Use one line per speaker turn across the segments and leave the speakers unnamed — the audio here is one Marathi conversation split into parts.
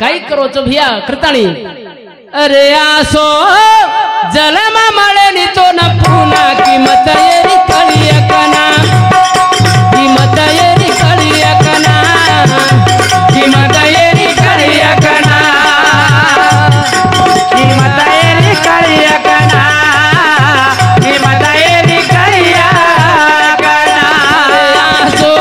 काही करो चो भैया कृताणी अरे आसो जलमा मळे नी तो न पुना किंमत येरी कळिया कना किंमत येरी कळिया कना किंमत येरी कळिया कना किंमत येरी कळिया कना किंमत येरी कळिया कना आसो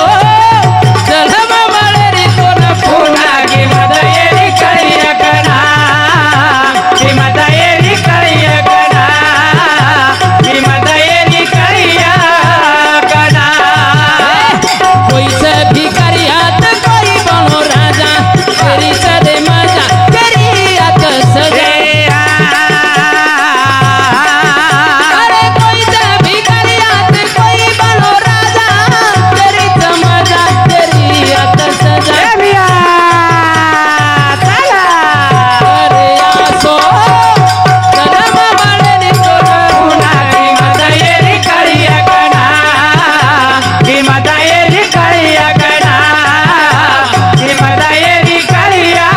जलमा मळे नी तो न पुना किंमत येरी कळिया कना किंमत येरी कळिया कना किंमत येरी कळिया कना कोई से भिखारियात कोई बनो राजा तेरी सदे मजा तेरी आत सजे अरे कोई से भिखारियात कोई बनो राजा तेरी मजा तेरी आत सजे अरे आसो जलम मळे नी तो पुना किंमत येरी कळिया कना किंमत येरी कळिया कना किंमत येरी कळिया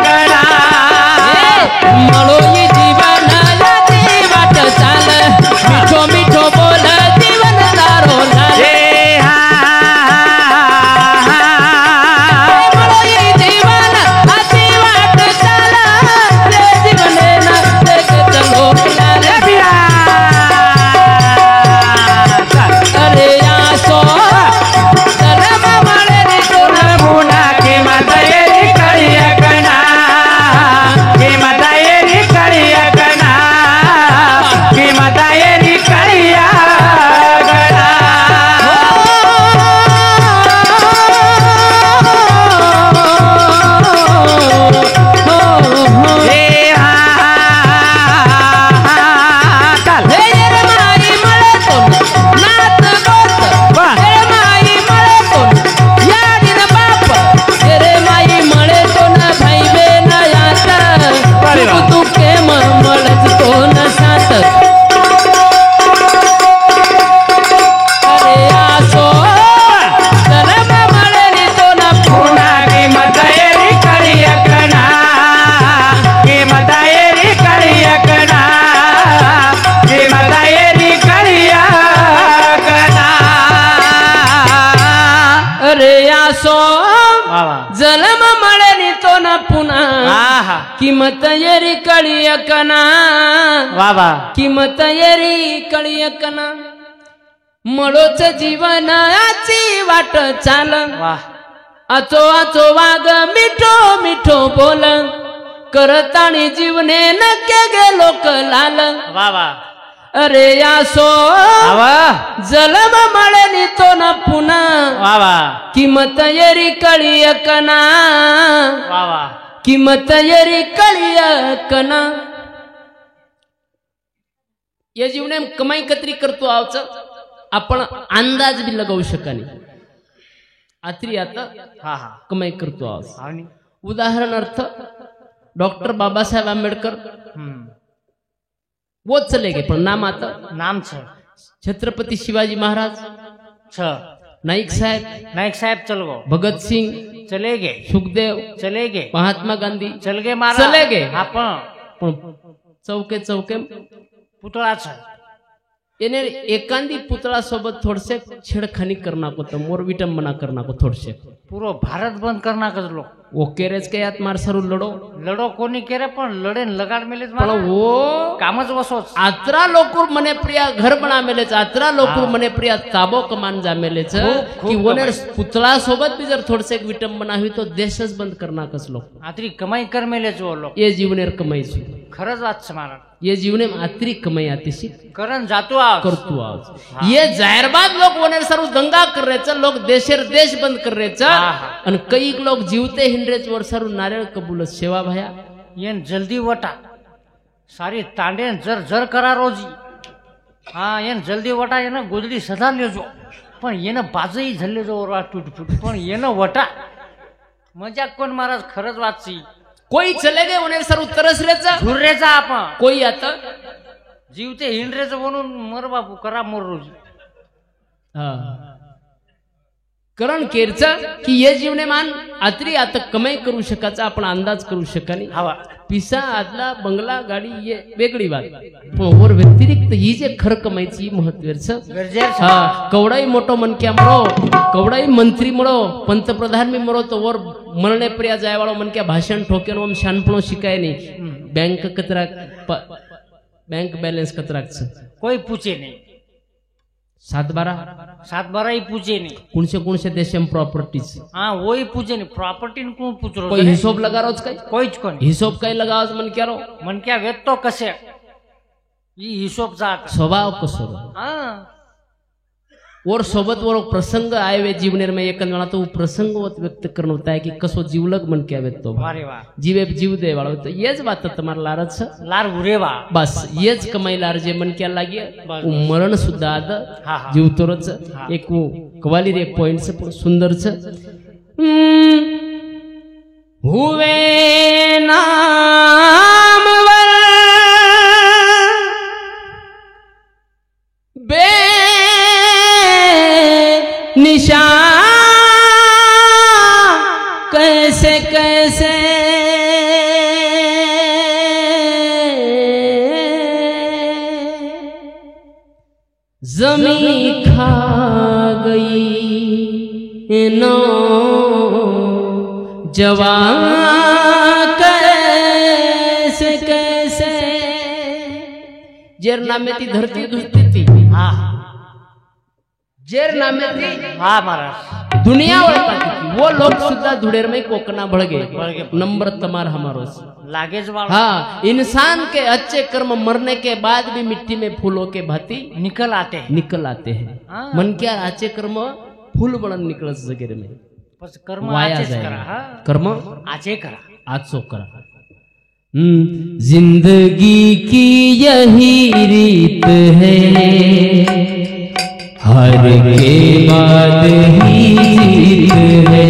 कना मळो ये जीवन याची वाट चाल मिठो मिठो बोल जीवन तारो लाल मळो ये जीवन याची वाट चाल रे जीवने ना देख चलो लाल अरे आसो जलम मळे नी तो न पुना किंमत येरी कळिया कना किंमत येरी कळिया कना किंमत येरी कळिया कना हे रे माई मळे तो नात गोत हे माई मळे तो याडी न बाप रे माई मळे तो न भाई बेन यात तू केम मळत तो न सात अरे आसो जलम मळे नी तो न पुना किंमत येरी कळिया कना किंमत येरी कळिया कना किंमत येरी कळिया कना अरे आसो जलम मळे नी तो न पुना किंमत येरी कळिया कना किंमत येरी कळिया कना मळोच जीवनाची वाट चाल आचो आचो वाग मिठो मिठो बोल करताणी जीवने नके गे लोक लाल अरे आसो जलम मळे नी तो न पुना किंमत येरी कळिया कना किंमत येरी कळिया कना या जीवने कमाई कत्री करतो आवच आपण अंदाज बी लगावू शकनी आत्री आता कमाई करतो आहोत उदाहरणार्थ डॉक्टर बाबासाहेब आंबेडकर वो चले गए पण नाम आता
नाम
छत्रपती शिवाजी महाराज नाईक साहेब
चल गो
भगत सिंह
चले गए
सुखदेव
चले गए
महात्मा गांधी
चल गए महाराज
चले गए
आपण
चौके चौके
पुतळा
એને એકાંદી પુતળા સોબત થોડસે છેડખાની કર નાખો તો મોર વિટંબના કર નાખો થોડસે
પૂરો ભારત બંધ કર નાખો લો
ઓ કેરેજ કે યાત માર સરું
લડો કોની કેરે પણ લડે ને લગાડ મેલે
પણ ઓ
કામ જ વસો
આતરા લોકો મને પ્રિય ઘર બના મેલે છે આતરા લોકો મને પ્રિય તાબો કમાન જા મેલે છે કે ઓને પુતળા સોબત બી જર થોડસે વિટંબના हुई તો દેશ જ બંધ કર નાખસ લો
આતરી કમાઈ કર મેલે જો લો
એ જીવનેર કમાઈ છે
ખરજ વાત છે મારા
ये जीवने आतरी कमाई आती सी
करण जातो आ
करतो आज ये जाहिरबाद लोग वनेर सर्व दंगा कर रहे छ लोग देशेर देश बंद कर रहे छ अन कई लोग जीवते हिंड्रेच वर सर्व नारियल कबूल सेवा भया
येन जल्दी वटा सारी तांडे जर जर करा रोजी हां येन जल्दी वटा येन गोदडी सदा लेजो पण येन बाजई झल्ले जो वर टूट फूट पण येन वटा मजाक कोण महाराज खरज वाचची कोई चले गए उन्हें सर तरस रेचा झुर रेचा आपण कोई आता जीवते हिंडरेच म्हणून मर बापू करा मोर रोजी
करण केरचा की ये जीवने मान आतरी आता कमाई करू शकाचा आपण अंदाज करू शकानी
हवा
पिसा आदला बंगला गाडी ये वेगळी बात पण वर व्यतिरिक्त ही जे खर कमाईची महत्वाचं
गरजेचं
हा कवडाई मोठो मनक्या मरो कवडाई मंत्री मरो पंतप्रधान मी मरो तो वर मरणे पर्या जाय वाळो मनक्या भाषण ठोकेन ओम शानपणो शिकाय नहीं बैंक कतरा बैंक बैलेंस कतराच
कोई पूछे नहीं
7-12
ही पूछे नहीं
कुणसे देश में प्रॉपर्टीज
हाँ वही पूछे नहीं प्रॉपर्टी कौन पूछ रहा
कोई हिशोब लगा रोज काही
कोईच कोण
हिशोब काही लगावच मन क्या रो
मन क्या वेत तो कसे ही हिशोब जात
स्वभाव कसो
हाँ
और सोबत वो प्रसंग आए वे जीवनेर में एक वेळा तो प्रसंग व्यक्त करणं होता है कि कसो जीवलग मन क्या वेत तो
अरे वाह
जीवे जीव दे वाळो तो येच बात तुम्हारा लारच
लार उरेवा
बस येच कमाई लार जे मन क्या लागी मरण सुद्धा आद
हा हा
जीव तोरच एक कवाली रे एक पॉइंट से सुंदर छ हुवे नाम बे निशा कैसे कैसे जमी खा गई नो जवान कैसे कैसे जेर नामे ती धरती धुसती थी
हाँ
जेर नामे थी
हाँ महाराज
दुनिया ओळखती थी वो लोग सुद्धा धुड़ेर में कोकना बढ़ गए नंबर तमार हमारो
लागेज वाला
हाँ इंसान के अच्छे कर्म मरने के बाद भी मिट्टी में फूलों के भांति
निकल आते हैं
निकल मन क्या अच्छे कर्म फूल बनन निकल जगेर में
बस कर्म
वाया
आजेच
जाए
करा हाँ
कर्म
आजे करा
आजो करा जिंदगी की यही रीत है हर के बाद ही जीत है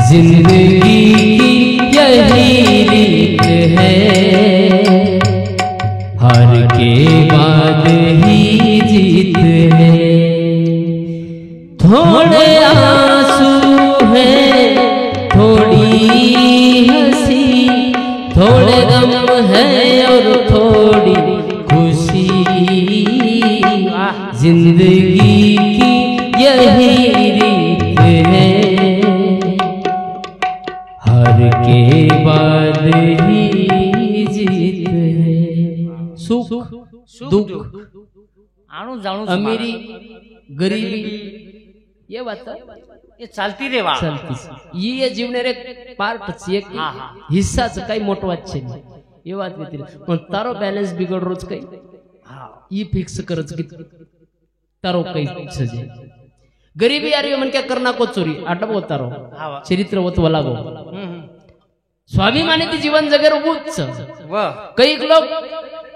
जिंदगी की यही रीत है हर के बाद ही जीत है थोड़े आंसू हैं थोड़ी हंसी थोड़े गम है और थोड़ी खुशी जिंदगी की यही रीत है हर के बाद ही जीत है सुख दुख
आणू जाणू
अमीरी गरीबी ये बात
ये चालती रे वा
चालती ये जीवनेर एक पार्ट एक
हाँ, हाँ.
हिस्साच काही मोठो વાત છે એ વાત વ્યતિરિક્ત પણ તારો બેલેન્સ બિગડરોજ કઈ
हाँ
ई फिक्स करच की तारो कई सजे गरीबी यारी मन क्या करना को चोरी आटबो तारो
हाँ
चरित्र वत वलागो स्वाभिमानी जीवन जगेर उबूच
वाह
कई लोग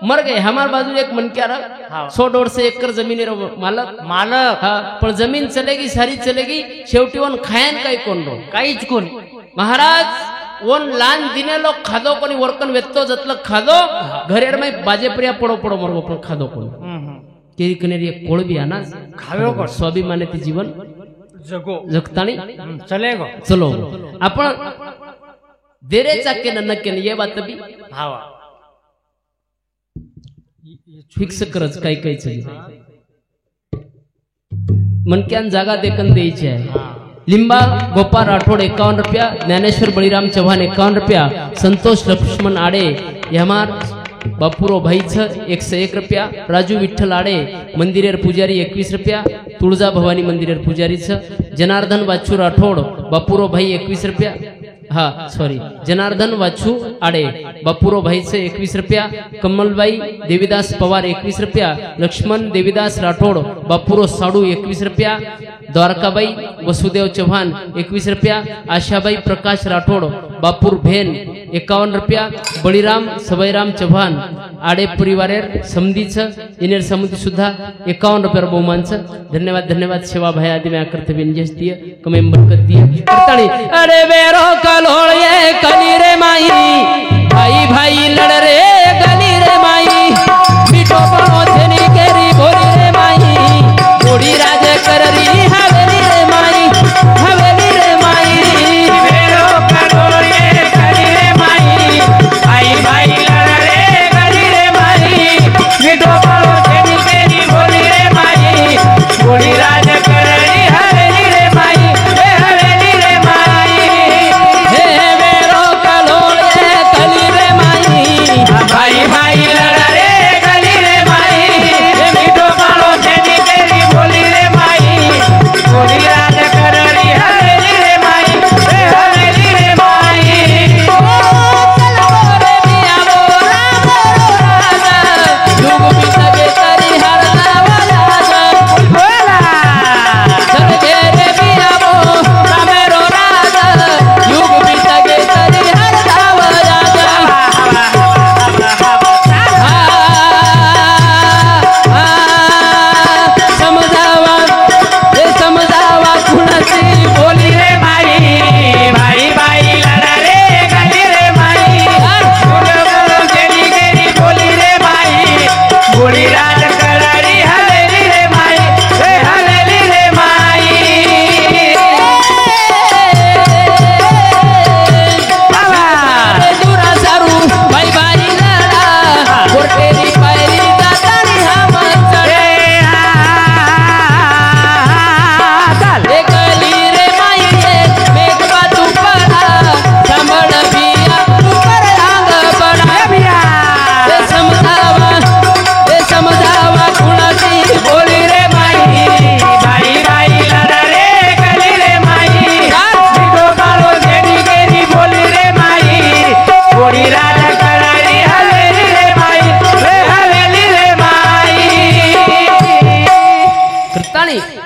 मर गए हमारे बाजू एक मन क्या रहा
हाँ
100-150 एकड़ जमीन मालक
मालक
हाँ पण जमीन चलेगी सारी चलेगी शेवटी वन खायन काही कोण रो
काहीच कोण
महाराज वन लान दिने लोग खादो कोणी वर्कन वेत्तो जतलं खादो घरेर में बाजे प्रिया पडो पडो मरगो पण खादो कोण केरी कनेरी एक कोळबी आना
खाव्यो कोण
स्वाभिमानी जीवन
जगो
जगतानी
चलेगो
चलो आपण देरे चाके नक्के ये बात भी
हाँ
फिक्स करच काही काही चली मनक्यान जागा देखन द्यायची आहे लिंबा गोपाल राठोड 51 रुपया ज्ञानेश्वर बळीराम चव्हाण 51 रुपया संतोष लक्ष्मण आडे यमार बापुरो भाई 101 रुपया राजू विठ्ठल आडे मंदिरेर पुजारी 21 रुपया तुळजा भवानी मंदिरेर पुजारी जनार्दन वाचू राठोड बापुरो भाई 21 रुपया हाँ सॉरी जनार्दन वाचू आडे बापुरो भाई 21 रुपया कमलबाई देवीदास पवार 21 रुपया लक्ष्मण देवीदास राठोड बापुरो साडू 21 रुपया द्वारकाबाई वसुदेव चव्हाण 21 रुपया आशाबाई प्रकाश राठोड बापूर भेन 51 रुपया बळीराम सवयराम चव्हाण आडे परिवारेर समधीच इनेर समधी सुद्धा 51 रुपया बहुमानच धन्यवाद धन्यवाद सेवा भाई आदि में कर्तव्य इंजस्तीय कमें बरकत दिए करताली अरे बेरो कलोळ ये कली रे माई भाई भाई लड़ रे गली रे माई मिठो पणो छेनी केरी बोली रे माई गोड़ी राज कररी हवेली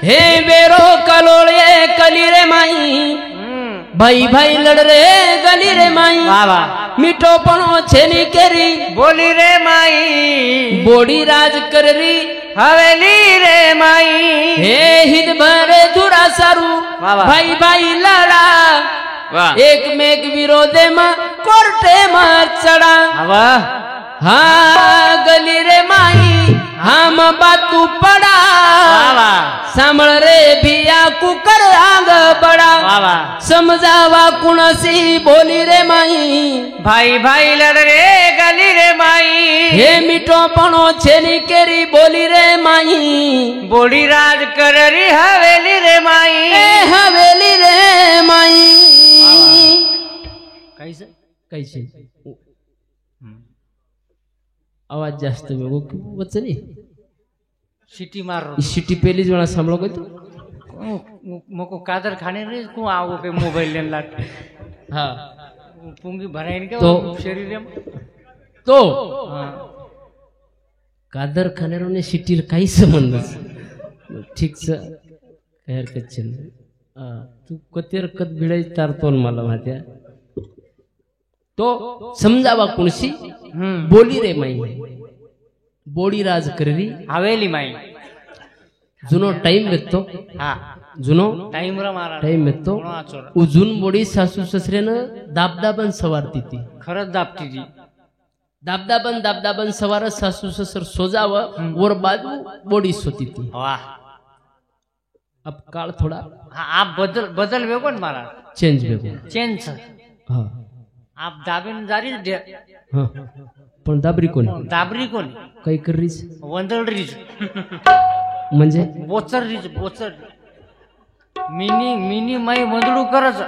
हे बेरो कलोळे कली रे माई भाई भाई लड़ रे गली रे माई
बाबा
मीठो पणो छेनी केरी
बोली रे माई
बोड़ी राज कररी
हवेली रे माई
हे हित भरे धुरा सारू
वाह.
भाई भाई लड़ा
वाह.
एकमेक विरोधे में कोर्टे में चढ़ा
हवा
हाँ गली रे माई हम बातू पड़ा
बाबा
सांभळ रे भिया कुकर आग बड़ा
बाबा
समजावा कुणसी बोली रे माई
भाई भाई लड़ रे गली रे माई
हे मीठो पणो छेनी केरी बोली रे माई
बोड़ी राज कररी हवेली रे माई
ए हवेली रे माई
कैसे
कैसे आवाज जास्त वेगो वचनी
सिटी मार
सिटी पेली जोना सांभळो गयो
मको कादर खाने रे को आवो के मोबाइल लेन लाट
हाँ
पुंगी भराइन के
तो
शरीर
तो कादर खानेरो ने सिटी काही संबंध ठीक स काही हरकत नाही तू कती हरकत भिडाई तारतो मला माहिती तो समजावा कुणसी बोली रे माई बोडी राज कररी
हवेली माई
जुनो टाइम वेतो
हा
जुनो
टाइम रा मारा
टाइम वेतो उजून बोडी सासू ससरेनं दाबदाबन सवारती ती
खरंच दाबती ती
दाबदाबन सवार सासू ससर सोजाव वर बाजू बोडी सोती थी
वाह
अब काळ थोडा
हाँ आप बदल वेगो न मारा
चेंज वेगो
चेंज
हाँ
आप दाबीन जारी
हाँ पण दाबरी कोणी
दाबरी कोणी
काही कररीस
वंदळ रीज
म्हणजे
बोचर रीज बोचर मिनी मिनी माई वंदळू करच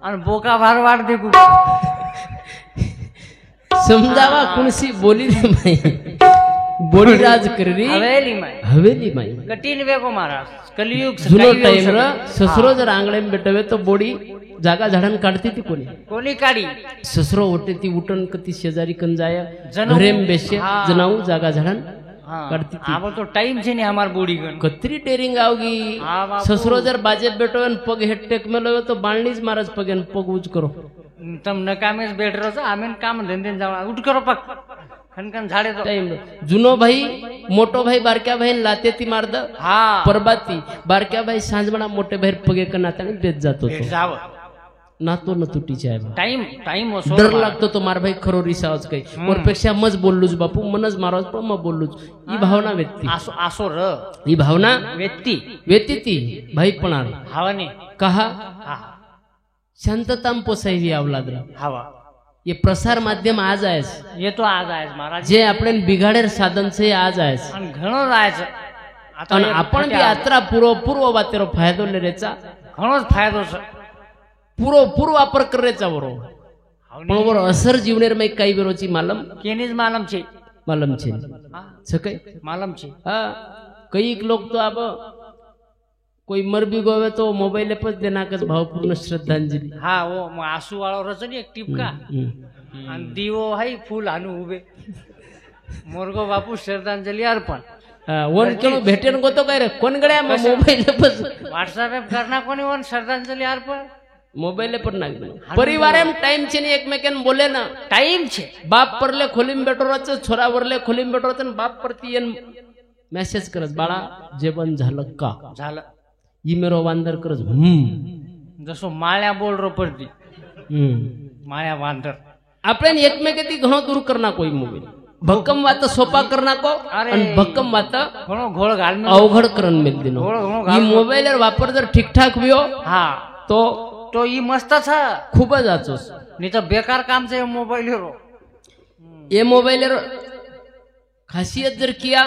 आणि बोका भार वाढ देखू
समजावा कुणसी बोली रे माई बोडी राज कररी हवेली माई
कठीण वेगो महाराज कलियुग
जुनो टाइम र ससरो जर आंगळे बेटवे तो बोडी जागा झाडन काढती ती कोणी
काढी
ससरो होते ती उठन कती शेजारी कन जाय घरेम बेसे जनाऊ जागा झाडन काढती ती
आबो तो टाइम छे ने हमार बोडी गन
कतरी टेरिंग आवगी ससरो जर बाजे बेटवन पग हेटेक मेलो तो बाळणीच महाराज पगेन पग उच करो
तम नकामेच बैठ रहो आमेन काम धंधे जावा उठ करो पग खनखन झाडे तो
टाइम जुनो भाई मोटो भाई बारक्या भाई लाते ती मारद
हाँ
परबाती बारक्या भाई सांजमणा मोठे भाई पगे कनाताने बेत जातो तो
जाव
नातो न तुटीचे आहे
टाइम टाइम
डर लागतो तो मार भाई खरो रिसावच काही और पेक्षा मज बोललूच बापू मनच मारावच पण मग बोललूच ही भावना व्यक्ती
आसो आसो र
ही भावना
व्यक्ती
ती भाई पण
हवाने
कहा
हा
शांतताम पोसाई ही अवलाद
हवा
ये प्रसार माध्यम आज आहेस
ये तो आज आहेस महाराज
जे आपण बिघाडेर साधन से आज आहेस
आणि घणो जायचं आता
आणि आपण बी यात्रा पूर्व वातेरो फायदो लेरेचा
घणोच फायदो
पूर्व वापर करेचा बरोबर पण वर असर जीवनेर में काही बेरोची मालम
केनीज मालम छे
सकै
मालम छे
हाँ कई लोग तो अब कोई मर भी गोवे तो मोबाइल पर देना कस भावपूर्ण श्रद्धांजलि
हाँ वो आंसू वाळो रचनी एक टिपका आणि दिवो हाय फूल हानु उभे मोरगो बापू श्रद्धांजलि अर्पण
वन केनो भेटेन गो तो काय रे कोण गड्या मोबाइल पर
व्हाट्सएप करना कोणी वन श्रद्धांजलि अर्पण मोबाइल
पर नाख दो परिवार में टाइम छे एक मेकन बोले ना
टाइम छे
बाप परले खोलीम बेटोरच छोरा वरले खोलीम बेटोरच बाप परती येन मेसेज करत बाळा जेवण झालं का
झालं
ई मेरो वांदर करज
जसो माळ्या बोल रो पडती माळ्या वांदर आपण
एकमेकेती घणो दूर करना कोई मोबाइल भक्कम वात सोपा करना को आणि भक्कम वात
घणो घोळ घाल
अवघड करन मेल दिनो ई मोबाइल वापर जर ठीक ठाक व्यो
हा तो ई मस्त छ
खूब जाचोस
नहीं तो बेकार काम से मोबाइल रो
ये मोबाइल खासियत जर किया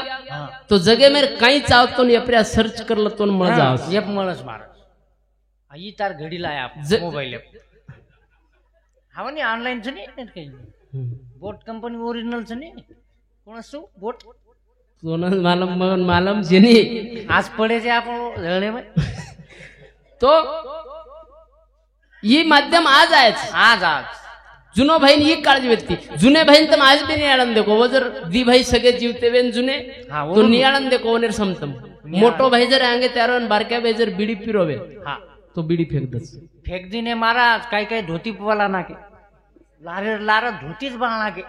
तो जगे में कहीं चाहतो नहीं अपने सर्च कर लो तो मजा
ये मळस महाराज आई तार घडी लाय आप मोबाइल हवा नहीं ऑनलाइन छ नहीं काही बोट कंपनी ओरिजिनल छ नहीं कोण असो बोट
सोनल मालम जेनी
आज पडे जे आपण जळणे में
तो ये माध्यम आज आहेच जुनो भाई ही काळजी व्यक्ती जुने भाई तर आज भी नियाळन देखो वो जर दी भाई सगळे जीवते वेन जुने तो नियाळन देखो वनेर समतम मोटो भाई जर अंगे त्यावर बारक्या भाई जर बीडी पिरोवे
हा
तो बीडी फेक दस
फेक दीने महाराज काही काही धोती पवाला नाके लारे लारा धोतीच बाळ नाके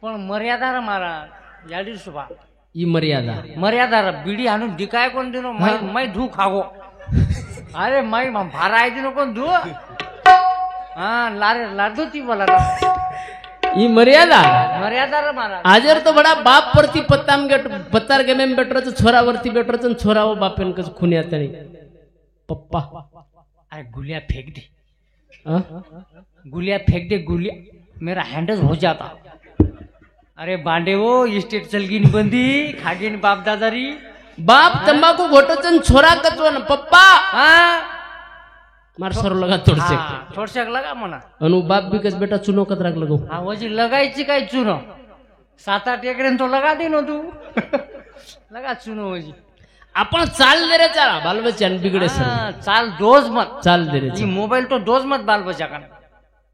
पण मर्यादा रे महाराज याडी सुभा
ई मर्यादा
मर्यादा रे बीडी आणून दिकाय कोण दिनो मै धू खागो अरे मै भारा आहे दिनो कोण धू हा लारे लार धोती बोला
ई मर्यादा
मर्यादा रे महाराज
आजर तो बड़ा बाप परती पत्तार गेमेम बेटरच छोरावरती बेटरच छोराव बापेन कस खुन्या तणी पप्पा
अरे गुलिया फेंक दे
हाँ?
गुलिया फेंक दे गुलिया मेरा हैंडल हो जाता अरे बांडे वो इस्टेट चलगिन बंदी खागिन बाप दादारी
बाप तंबाकू घोटचन छोरा कचवन पप्पा
हाँ
मार सर लगा थोडसे
थोडशाक लगा म्हणा
अनु बाप भी कस बेटा चुनो कत राख लगो
हा वजी लगायची काय चुनो 7-8 एकरेन तो लगा दे नो तू लगा चुनो वजी
आपण चाल दे रे चाला बाल बच्चन बिगड़े सर
हाँ, चाल दोज मत
चाल दे रे
ये मोबाइल तो दोज मत बाल बच्चा का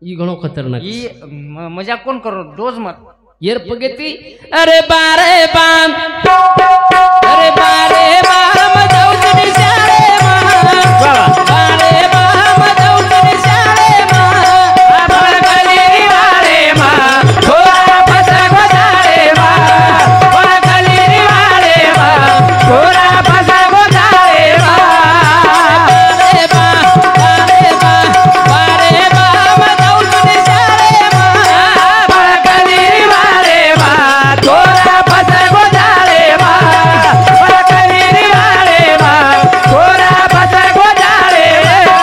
ई घणो खतरनाक
ये मजाक कोण करो दोज मत
येर पगेती अरे बारे बाम अरे बारे बाम जाऊचनी शाळे मा बारे बाम जाऊचनी शाळे मा आपण गली वाले मा थोरा फसा गोदाळे मा आपण गली वाले मा थोरा फसा गोदाळे मा बारे बाम जाऊचनी शाळे मा आपण गली वाले मा थोरा फसा गोदाळे मा आपण गली वाले मा थोरा फसा गोदाळे मा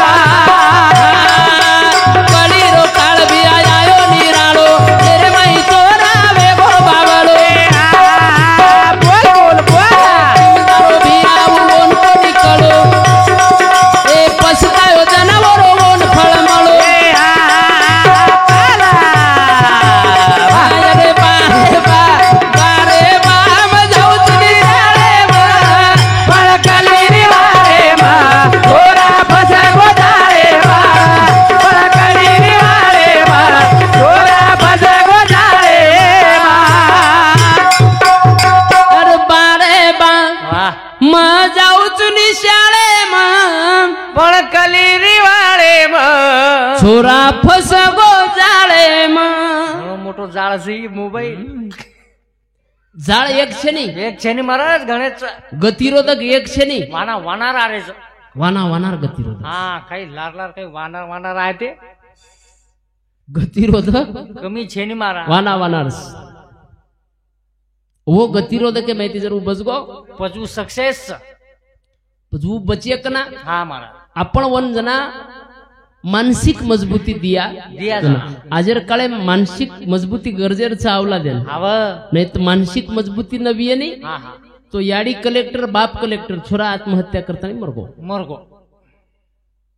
कळीरो काळ भी आयो निराळो तेरे माई तोरा वेगो बावळो बोल बोल भी आऊन निकळो ए पसतायो जनावरो ओन फळमळो अरे बारे बाम जाऊचनी शाळे मा पळकली निवारे मा थोरा फसा गोदाळे मा पळकली निवारे मा थोरा फसा गोदाळे मा अरे बारे बा
वाह
म जाऊचनी शाळे मा
पण कली रिवाळे
छोरा फस गो जाळे मा
मोठो जाळ मोबाईल
जाळ एक क्षणी
एक शनी महाराज गणेश
गतिरोधक एक क्षणी
वाना वानार आरेच
वानार गतिरोधक
हा काही लारलार काही वानार वानार आहे ते
गतिरोधक
कमी छेनी मारा
वानार वो गतिरोधक है माहिती जर बसगो
पजू सक्सेस
वो बचियक ना
हा मारा
आपण वन जना मानसिक मजबूती दिया
जना.
आजर काळे मानसिक मजबूती गरजेचं आवला देन
हाव
नाही तर मानसिक मजबूती नवी नाही
हा हा
तो याडी कलेक्टर बाप कलेक्टर छोरा आत्महत्या करताना मरगो
मरगो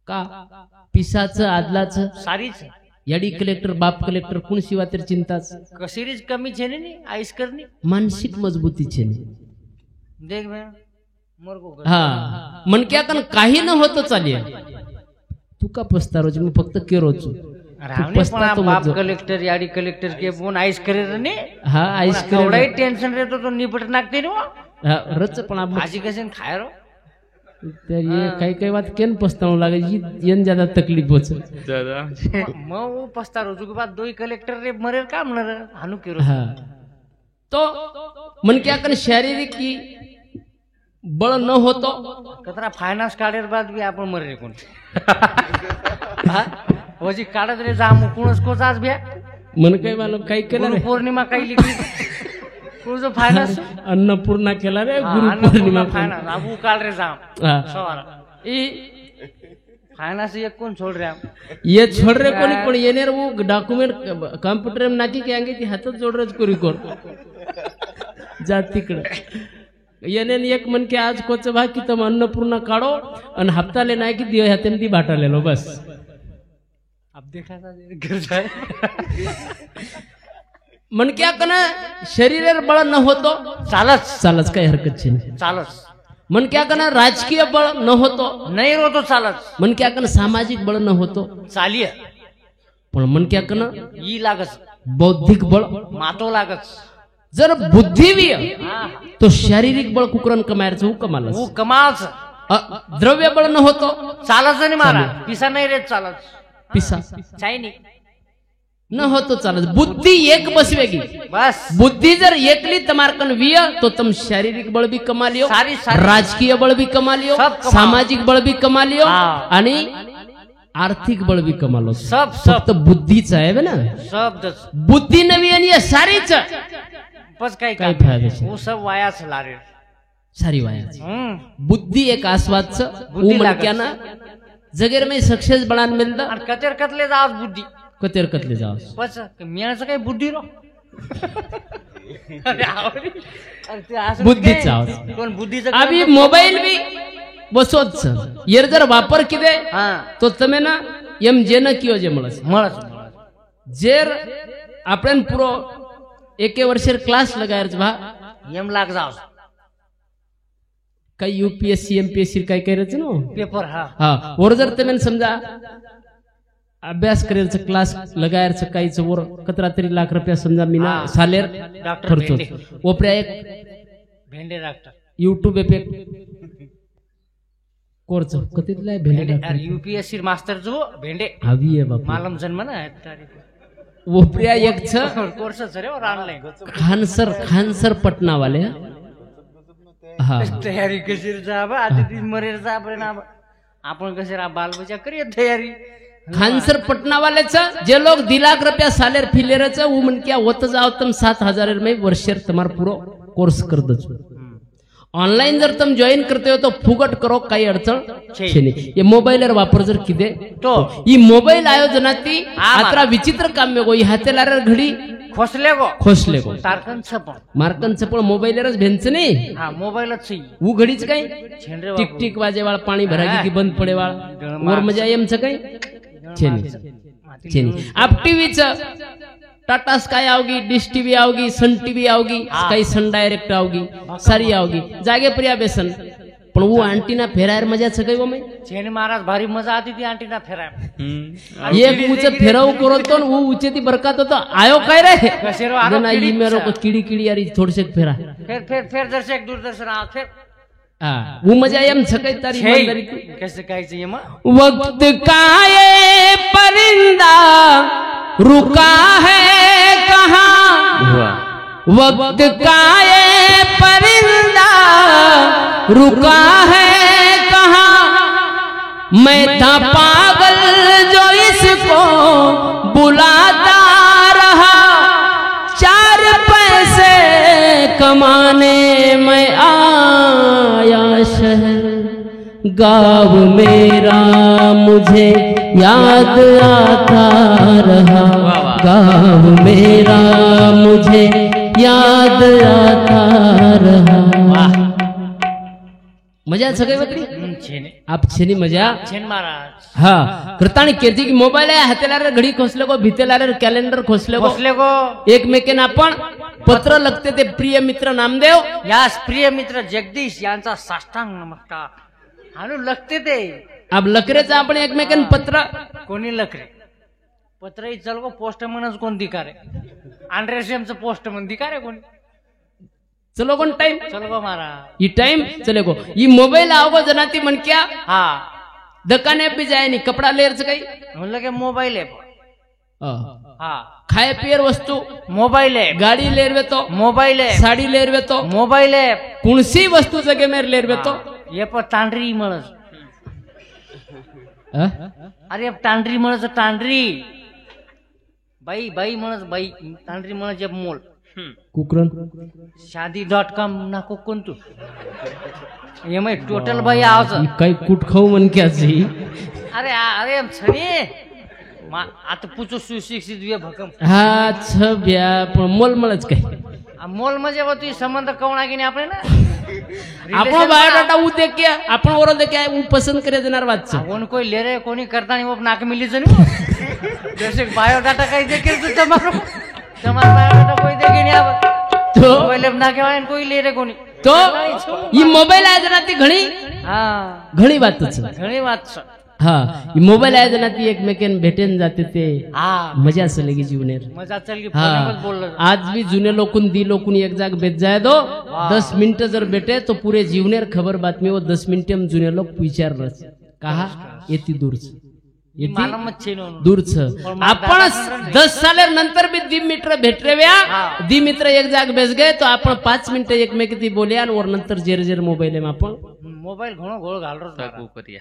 का पिसाचं आदलाचं
सारीच
याडी कलेक्टर बाप कलेक्टर कोण शिवा तर चिंताच
कसिरीच कमी छेनी नी आईस करनी
मानसिक मजबूती छे
देख बे मरगो
हा मन क्या कन काही न होतं चालेल तू का पस्तारोच मी फक्त केरोच
रावणे पण आ बाप कलेक्टर याडी कलेक्टर के फोन आईस करे रे ने
हा आईस
एवढाही टेन्शन रेतो तो निपट नाकते नो
रच पण आप
भाजी कसे खाय रो
तर ये काही बात केन पस्ताव लागे येन ज्यादा तकलीफ होच
मग वो पस्ता रोजू के बाद दोई कलेक्टर रे मरे काम न हानु केरो
हा तो मन क्या कन शारीरिक की बळ न होतो
कतरा फायनान्स काढेर बाद बी आपण मरे कोण हा वजी काढत रे जा मुकुणस कोच आज भ्या
मन काय मालूम काही केलं
गुरु
रे
पौर्णिमा काही लिखली तुझं फायनान्स
अन्नपूर्णा केला रे गुरु पौर्णिमा
फायनान्स आबू काढ रे जा
हा.
सवार
ई
फायनान्स एक कोण छोड रे
ये छोड़ रे कोणी पण येनेर वो डॉक्युमेंट कॉम्प्युटर में नाकी के आंगे ती हातच जोडरच करू कोण जा तिकडे येने एक मन के आज कोच भा की तम अन्नपूर्णा काढो आणि हप्ताले नाही की दिव हातेन ती बाटालेलो बस
अब देखा घर जाए
मन क्या कन शरीरेर बळ न होतो
चालच
चालच काही हरकत छे नाही.
चालच
मन क्या कन राजकीय बळ न होतो
नाही रोतो चालच
मन क्या कन सामाजिक बळ न होतो
चालिय
पण मन क्या कन
ई लागच
बौद्धिक बळ
मातो लागच
जर बुद्धिवीय
हा
तो शारीरिक बळ कुकरण कमायचं हू कमाल
હું કમાલ છે
द्रव्य बळ न होतो
ચાલે છે ને મારા પીસા નહીં રે ચાલે
पिसा
ચાઈ નહીં
न होतो चालत बुद्धी एक बसवेगी
બસ
बुद्धी जर एकली तमारकन विय तो तुम शारीरिक बळ भी कमा लियो
सारी- सारी-
राजकीय बळ भी कमा लियो
सब कमाओ.
सामाजिक बळ भी कमा लियो
हा.
आणि आर्थिक बळ भी कमा लो
सब सब
फक्त बुद्धीच आहे बे ना
શબ્દ
बुद्धी नवी आणि या सारीच
બસ કઈ
काय
કામ
फायदा છે
હું सब વાયા છે લારે
सारी वायाच
हम्म
बुद्धी एक आस्वादच
बुद्धी
ऊ
लागत.
मनक्याना जगेर में सक्सेस बळान मिळतं
आणि कतेर कतले जाव बुद्धी
कतेर कतले जाव
बस मेळचं काही बुद्धी रो अरे आवडी. अरे ते असं
बुद्धीचं
काय?
आवाज.
कोण बुद्धीचं
अभी
काय?
मोबाईल बी बसोच येर जर वापर किदे
हा
तो તમે ના એમ જે ન કયો જે મળે છે
મળે
જેર આપણે પૂરો એકે વર્ષે ક્લાસ લગાયર છે ભા
એમ લાગ જાવ
કઈ યુપીએસસી એમપીએસસી કઈ કરે છે નો
पेपर हा
હા ઓર जर તમે સમજા अभ्यास करेल क्लास लगायर काही वर 17 लाख रुपया समजा मीना
हा.
सालेर
डॉक्टर
खर्च
भेंडे.
ओपऱ्या एक
भेंडे डॉक्टर
यूट्यूब पे कोर्स कतीतला आहे भेंडे
भेंडे यूपीएससी मास्टर जो भेंडे
हवी आहे बाप
मालम जन्म ना
ओपऱ्या एक छ
कोर्स रे और ऑनलाइन
खानसर पटना वाले हा
तयारी कशी जाब आता ती मरेर जाब रे ना आपण कशी रा बाल बच्चा करिए तयारी
खानसर पटना वाले छ जे लोग 2 लाख रुपया सालेर फिलेर छ वो मन क्या होत जाव तुम 7000 में वर्षेर तुम्हार पूरो कोर्स कर दो ऑनलाइन जर तुम जॉइन करते हो तो फुगट करो काही अडचण छे नाही ये मोबाईलर वापर जर किदे
तो
ಈ ಮೊಬೈಲ್ ಆಯೋಜನಾತಿ
ಆ
ಆತರ ವಿಚಿತ್ರ ಕಾಮ್ಯಗೋ ಈ हातेलार घडी
खोसले गो
खोसले गो
तारकन छपण
मार्कन चपळ मोबाईलरच भेंच नाही
हा मोबाईलच छी
ऊ घडीच काय
छेंडरे
टिक टिक वाजे वाळ पाणी भरागी की बंद पडे वाळ वर मजा एम छ काय छेनी छेनी आप टीव्ही च टाटा स्काय आओगी डिश टीवी आओगी सन टीवी आओगी स्काई सन डायरेक्ट आओगी सारी आओगी जागे प्रिया बेसन पण वो एंटीना फेरायर मजा छ काय वो मैं
छेनी महाराज भारी मजा आती थी एंटीना फेराय
एक ऊंचे फेराव करत तो वो ऊंचे ती बरकत होतो आयो काय रे
कसेरो आरो
ना ई मेरो को कीड़ी कीड़ी यारी थोडसे फेरा
फिर दर्शक दूरदर्शन आ फिर
हा वो मजा एम छकई तारी ईमानदारी की
कैसे काय चाहिए मां
वक्त का ये परिंदा रुका है कहाँ वक्त का ये परिंदा रुका है कहाँ मैं था पागल जो इसको बुलाता रहा 4 पैसे कमाने मैं आया शहर गाँव मेरा मुझे याद आता रहा गाँव मेरा मुझे याद आता रहा मजा सगळे बकरी
छेनी
आप छेनी मजा
छेन महाराज
हा करतानी केजी की मोबाईल आहे हातेलार घडी खोसले गो भितेलार कॅलेंडर खोसले गो
खोसले गो
एकमेकांना आपण पत्र लगते ते प्रिय मित्र नामदेव
यास प्रिय मित्र जगदीश यांचा साष्टांग नमस्कार हाणू लगते ते
अब लकरेचा आपण एकमेकांना पत्र
कोणी लकरे पत्र चल गो पोस्टमनच कोण दिकारे आंड्रेशियमचं पोस्टमन दिकारे कोणी
चलो कोण टाइम
चल गो महाराज
ई टाइम चले गो ई मोबाईल आवगो जनाती म्हणक्या
हा
दुकाने भी जाय नहीं कपड़ा लेरच काही
म्हणलं की मोबाईल आहे हा
खाय पियर वस्तू
मोबाईल आहे
गाडी लेरवे तो
मोबाईल आहे
साडी लेरवे तो
मोबाईल आहे
कुणसी वस्तू जगे मेर लेरवे तो
ये पण तांढरी म्हणस अरे तांढरी म्हणस तांढरी बाई बाई म्हणस बाई तांढरी म्हणस जे मोल
कुकरण
शादी.com नाको कोण तू एम टोटल भाई आवच
काही कुट खाऊ म्हण क्याची
अरे अरे छणी आता पूछो सुशिक्षित वे भकम
हा छब्या पण मोलमळच काय
मोल म्हणजे व तू संबंध कवणा की आपण ना
આપણો બાયોડાટા હું દેખ્યા આપણો ઓરો દેખ્યા હું પસંદ કરે દેનાર વાત છે
कोण कोई ले रे कोणी करता नहीं वो नाक मिली जनी जैसे बायोडाटा काही देखे तो તમારો बायोडाटा कोई देखे नहीं आव
તો
मोबाइल ना केवाय कोई ले रे कोणी
તો ઈ મોબાઈલ આ જનાતી ઘણી
હા
ઘણી વાત છે
ઘણી વાત છે
हा मोबाईल आहे ना ती एकमेकांना भेटेन जाते ते
हा
मजा असेल की जीवनेर
मजा चल की
हा
फोनवर बोललं
आज भी जुने लोकून दी लोकून एक जाग बेच जाए दो 10 मिनट जर बेटे तो पूरे जीवनेर खबर बातमी वो 10 मिनिट में जुने लोक विचार रस कहा येती दूरच येती
मला मच्छी नव्हतं.
दूरच आपण 10 सालानंतर बी दी मित्र भेटरेव्या दी मित्र एक जाग बेस गए तो आपण 5 मिनिट एकमेकी बोल्या आणि वर नंतर जेर जेर मोबाईल में आपण
मोबाईल घणो घोळ घालरो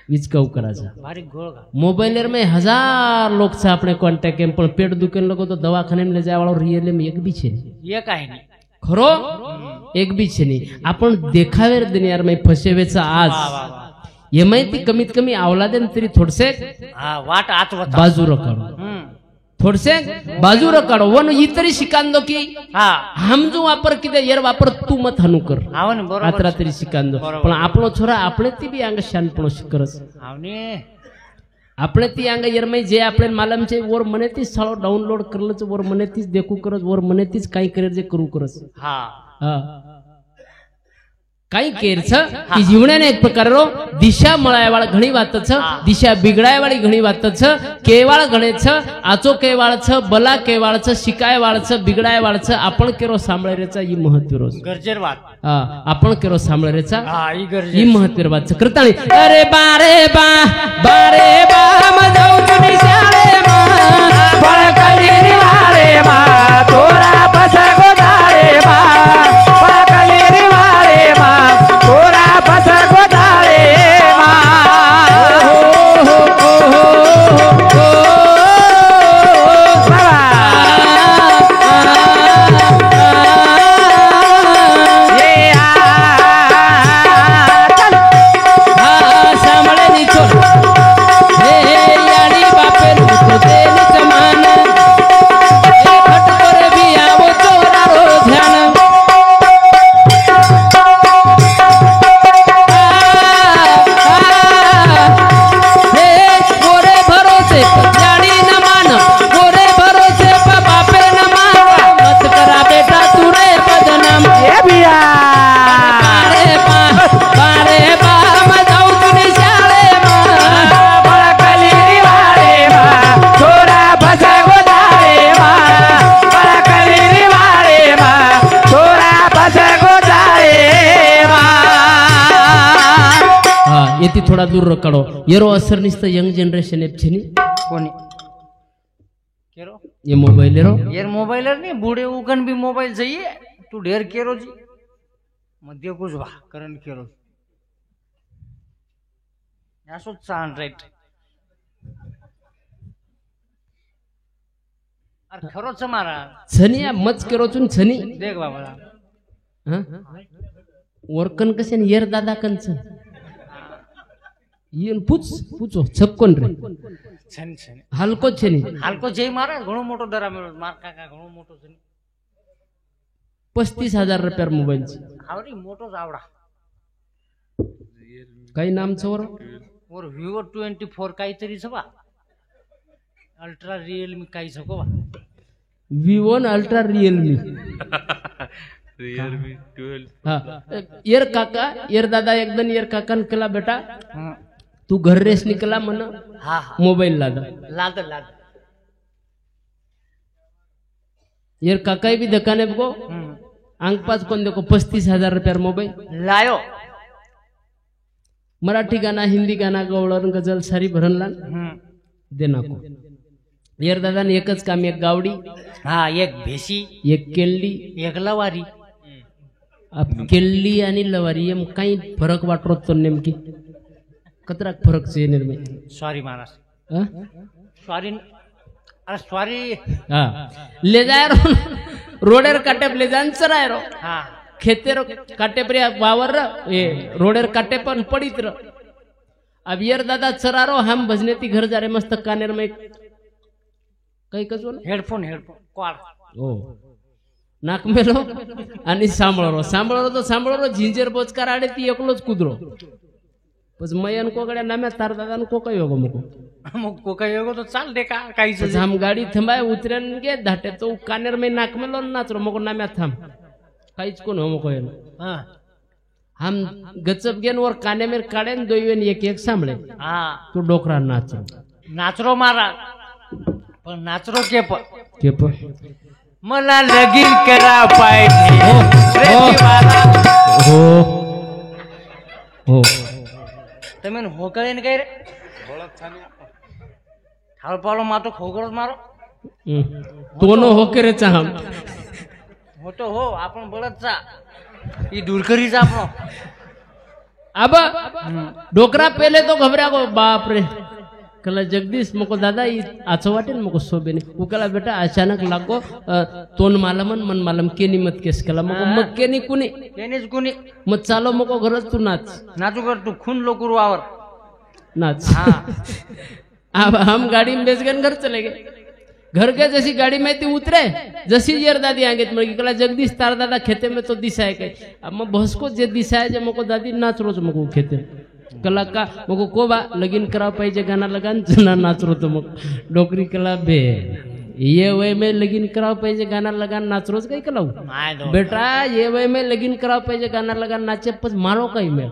विचकाऊ करायचा
बारीक घोळ घाल
मोबाइल में हजार लोग से अपने कॉन्टेक्ट में पण पेट दुकान लोग तो दवाखाने में ले जाए वाला रियल में एक भी छे
एक आहे नाही
खरो एक भी छे नहीं आपण देखावेर दुनियार में फसेवेचा आज ये माहिती कमीत कमी आवलादेन तरी थोडसे
हा वाट आचवत
बाजू रकाडो थोडसे बाजू रकाडो वन इतरी शिकांदो की
हा
हम जो वापर किदे येर वापर तू मत हनु कर
आवने बरोबर
आतरा तरी शिकांदो पण आपलो छोरा आपले ती बी अंग शानपण शिकरस
आवने
આપણે તી આંગે યરમય જે આપણે માલમ છે ઓર મને તી સ્થળો ડાઉનલોડ કરલ છે ઓર મને તી દેખું કરસ ઓર મને તી કાઈ કરે જે કરું કરસ
હા
હા કાઈ કેર છે કે જીવણેને એક પ્રકારનો દિશા મળાય વાળા ઘણી વાત છે દિશા બિગડાય વાળી ઘણી વાત છે કેવાળ ગણે છે આચો કેવાળ છે બલા કેવાળ છે શિકાય વાળ છે બિગડાય વાળ છે આપણ કેરો સાંભળે રે છે ઈ મહત્વનો છે
गरजेर વાત
હા આપણ કેરો સાંભળે રે છે
હા ઈ गरजे
ઈ મહત્વની વાત છે કરતાણી અરે બારે બા મજાઉ તુની શાળે માં
પળકલી વારે માં તોરા પસા ગોદારે માં પળકલી વારે માં તોરા પસા ગોદારે
સાંભળે ની છોડ હે યાડી બાપે નું તો તેની સમાન એ ખટકોરે બી આવો ચોરારો ધ્યાન હે ગોરે ભરોસે યાડી ન માન ગોરે ભરોસે બાપે ન માન મત કરા બેટા તું રે બદનામ
એ બિયા
બારે બા મજાઉ તુની શાળે માં
પળકલી વારે માં તોરા પસા ગોદારે માં પળકલી વારે માં તોરા પસા ગોદારે માં
હા એથી થોડા દૂર રકાડો યરો અસર નિસ્ત યંગ જનરેશન એપ છે ની
કોની કેરો
એ મોબાઈલ એરો
યાર મોબાઈલ ની બુડે ઉગન બી મોબાઈલ જઈએ તું ઢેર કેરો જી મધ્ય કુછ વાહ કરણ કેરો यासो चांद राईट अरे खरोच मारा
छनी आ मच करो चुन छनी
देख बाबा
हा वर्कन कसे न यर दादा कंच येन पूछो छपकोन रे
छन छन
हलको छनी
हालको जय मारा घणो मोटो दरा मेळो मार काका घणो मोटो छन
35,000 रुपया मोबाईल છે
हावरी मोटो आवडा
काही नाम છે वर
और Vivo 24 काहीतरी छ बा अल्ट्रा रिअलमी काही छ को बा
विवो न अल्ट्रा रियलमी
रियलमी 12
हा यर काका यर दादा एकदम यर काकान केला बेटा
हं.
तू घर रेस निकला मन
हा हा
मोबाईल लादा
लाद लाद
यर काकाई भी दुकाने बघो
हं.
अंक पाच कोण देखो 35,000 रुपया मोबाईल
लायो
मराठी गाना हिंदी गाना गवळण गजल सारी भरणला
हं.
दे नको यर दादाने एकच काम एक गावडी
हा एक भेसी
एक केल्ली
एक लवारी
अब केल्ली आणि लवारी एम काही फरक वाटतो तो नेमकी कतरा फरक છે निर्मय
सॉरी महाराज
हा
सॉरी अरे सॉरी
हा ले जाय रोडेर काटे ले जान चराय रो
हा
खेतेर काटे पर वावर ए रोडेर काटे पण पडित र अब यर दादा चरारो हम भजने ती घर जा रे मस्त कानेर में काही कजो ना
हेडफोन क्वाड
ओ नाक मेलो आणि सांभाळरो तो सांभाळरो झिंजेर बोचकार आडे ती एकलोच कुदरो पस मयन कोगड्या नाम्या तार दादा को काय होगो मको
मग को काही होगो तो चाल दे का काही
पस हम गाडी थंबाय उतरेन गे धाटे तो कानेर में नाक मेलो नाचरो मको नाम्या थांब काहीच कोण हो मको येन
हा
हम गचप गेन वर काने मेर काढे न दोईवेन एक एक सांभळे
हा
तू डोकरा नाचरो
नाचरो महाराज पण नाचरो
के प
मला लगीन करा पाहिजे प्रेमीवाला.
हो हो
તમે હોકળે ને કઈ રે થાળ પાલો માતો ખોગળો મારો
तोनो होके रे चाहम
મોટો હો આપણો બળદ ચા ઈ દૂર કરી જા આપણો.
अब डोकरा पहले तो घबरा गो बाप रे कला जगदीश मको दादा ई आछो वाटे न मको सोबे ने उकला बेटा अचानक लागो तोन मालमन मन मालम के निमत केस कला मको मग के नि कुनी
એને જ કોની
मत चालो मको घर तू नाच
નાચું કર તું ખૂન લોકરું આવર.
नाच
હા
अब हम गाड़ी में बेच गए घर चले गए. घर के जैसी गाड़ी में ती उतरे जसी येर दादी आगे मग कला जगदीश तार दादा खेते में तो दिसाय काय अब मैं बस को जे दिसाय जे मको दादी नाच रोज मको खेते कला का मको को बा लगीन करा पाहिजे गाना लगान जना नाच रो तो मग डोकरी कला बे ये वय में लगीन करा पाहिजे गाना लगान नाच रोज काही कलाऊ
માય દો
बेटा ये वय में लगीन करा पाहिजे गाना लगान नाचे पण मारो काही मेळ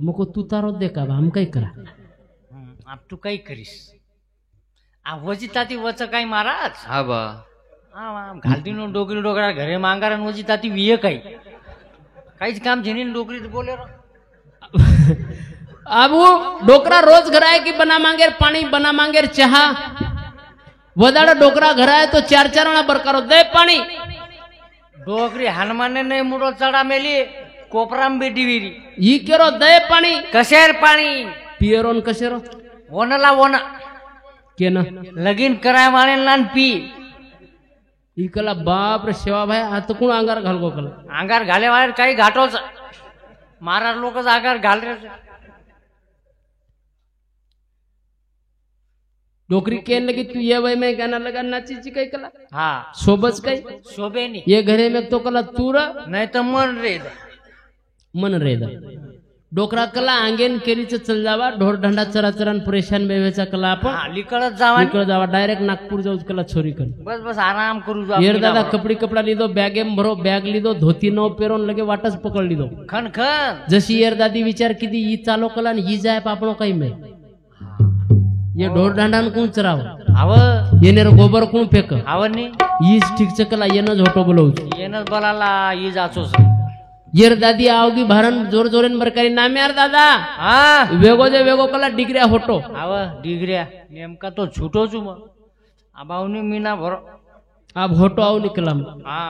मको तू तारो देखा हम काही करा
આપ તું કઈ કરીશ આ વજીતાથી વચ કઈ મહારાજ.
हा बा
આમ આમ ઘાલતી નો ડોકરી ડોકરા ઘરે માંગારા ને વજીતાથી વીએ કઈ કઈ જ કામ જેની ડોકરી બોલે રો.
अब वो डोकरा रोज घर आए कि बना मांगे पानी बना मांगे चहा वदाड़ा डोकरा घर आए तो चार चार आना बरकारो दे पानी
ડોકરી હનુમાને નહીં મૂડો ચડા મેલી કોપરામ બેટી વીરી
ये केरो दे पानी
કશેર પાણી
पियरोन कशेरो
ઓનલા ઓન
के न
લગીન કરાય વાળે લાન પી
ई कला बाप रे सेवा भाई आता कोण अंगार घाल गो कला
આંગાર ઘાલે વાળે કઈ ઘાટો છે મારા લોકો જ આંગાર ઘાલે છે.
डोकरी केन लगी तू ये वय में गाना लगा नाची ची काही कला
હા
सोबच काही
શોભે ની
ये घरे में तो कला तूर
નહીં તો મન રે
मन रेदा डोकरा कला आंगेन केरीच चल जावा ढोर ढंडा चरा चरान परेशान बेवेचा कला आपण
હા લીકળત જવાની
निकळ जावा डायरेक्ट नागपूर जाऊ कला छोरी कर
બસ બસ આરામ કરું છું
येर दादा कपडी कपडा लीधो बॅग एम भरो बॅग लीधो धोती न पेरोन लगे वाटच पकड लीधो
ખન ખન
जशी येर दादी विचार किती ही चालो कला आणि ही जाय आपणो काही में ये ढोर डांडान कोण चराव
આવ
येनेर गोबर कोण फेक
આવ ની
हीच ठीकच कला येनच होटो बोलवच
એને જ બોલાલા ઈ જાચો છે.
येर दादी आवगी भारन जोर जोरेन बरकारी नाम यार दादा
હા
वेगो जे वेगो कला डिग्र्या होटो
આવ ડીગર્યા નેમકા તો છૂટો છું મ આ બાવની મીના ભરો.
अब होटो आव निकलम
હા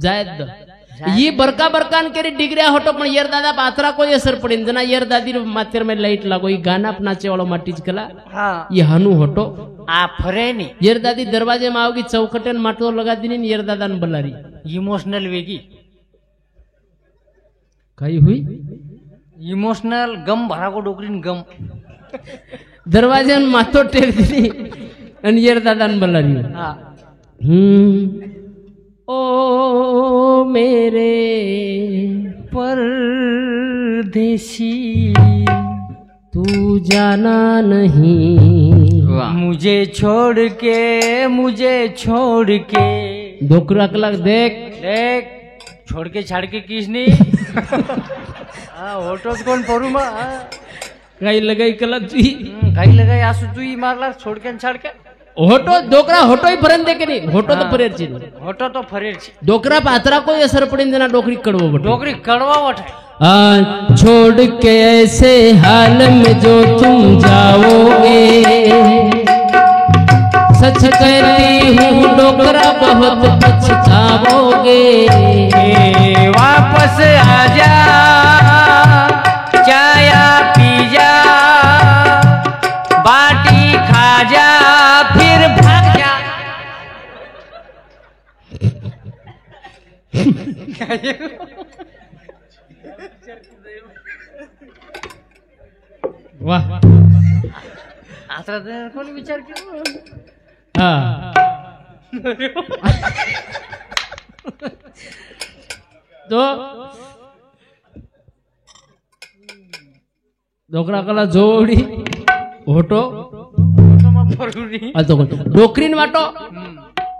जायद द ये बरका बरकान केरी डिग्र्या होटो पण येर दादा पात्रा को असर पडीन जना येर दादी मातेर में लाइट लागो ई गाना नाचे वालो माटीज कला
હા
ये हनु होटो
આ ફરે ની
येर दादी दरवाजे में आवगी चौकटेन माटो लगा दीनी येर दादा न बलारी
ઇમોશનલ વેગી
काही हुई
ઇમોશનલ ગમ ભરાકો ડોકરી ને ગમ
दरवाजे में माथो टेक दीनी आणि येर दादा न बलारी
હા
ओ मेरे
परदेसी
तू जाना नहीं
वाह
मुझे छोड़ के
डोकरा कला देख
देख छोड़ के छाड़ के किसने हाँ ऑटो कौन परू मा
काही लगाई कला तुई
काही लगाय आसू तू ही मारला छोड़ के न छाड़ के
होटो डोकरा होटो ही फरन दे के नहीं होटो तो फरेर ची
ऑटो तो फरेर छी
डोकरा पात्रा को असर पड़ीन देना डोकरी कड़वो बटो
डोकरी कड़वा वठाय
छोड़ के ऐसे हाल में जो तुम जाओगे सच कहती हूँ डोकरा बहुत पछताओगे
वापस आजा चाया पी जा बाटी खा जा फिर भाग जा
वाह
आता कोणी विचार केला
हाँ तो डोकरा कला जोडी होटो
फरुनी
डोकरीन वाटो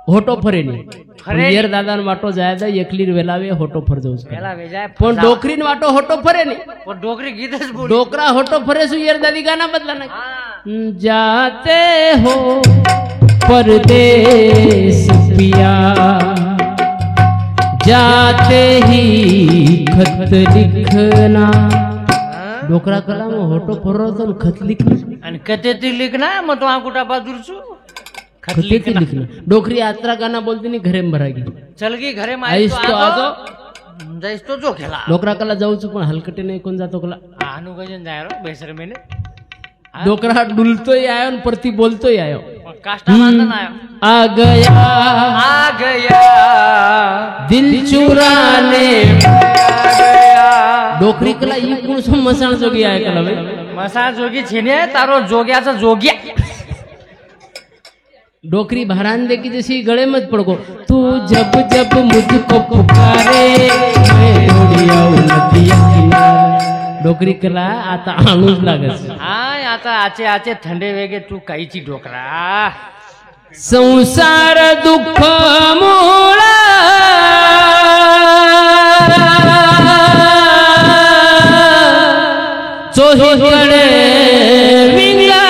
होटो फरेनी
ફરે
યર દાદાનો વાટો જાય તો એકલી વેલાવે હોટો ફર જવું છે
પેલા વેજાય
પણ ડોકરીનો વાટો હોટો ફરે નહીં
પણ ડોકરી ગીત જ બોલી
ડોકરા હોટો ફરે શું યર દાદી ગાના બદલા નાખે
હા
जाते हो परदेस पिया जाते ही खत लिखना डोकरा कलाમાં હોટો ફરો તો ખત लिखना
અને કતેથી લીખના મ તો આંકુટા બહાદુર છું
खतेથી लिखना डोकरी यात्रा गाना बोलती नहीं घरे में भरागी
ચલગી ઘરે માં
આઈસ તો આજો
જઈશ તો જો ખેલા
डोकरा कला जाऊं છું પણ હલકટી નહીં કોણ જાતો કલા
આનું ગજન જાય રો બેસર મેને
डोकरा डुलतोय आयो ने परती बोलतोय आयो
કાષ્ટા વાંદન આયો
आ गया दिल चुराने डोकरी कला ई कोण सो मसाण जोगी आया कला भाई
મસા જોગી છે ને તારો જોગ્યા છે જોગ્યા
डोकरी भरान दे की जैसी गले मत पड़को तू जब जब मुझको पुकारे मैं दौड़ी आऊं नदिया किनारे डोकरी कला आता आणूच लागे છે
હા आता आचे आचे थंडे वेगे तू काहीची डोकरा
संसार दुःख मूळ चोहीकडे विंगाळ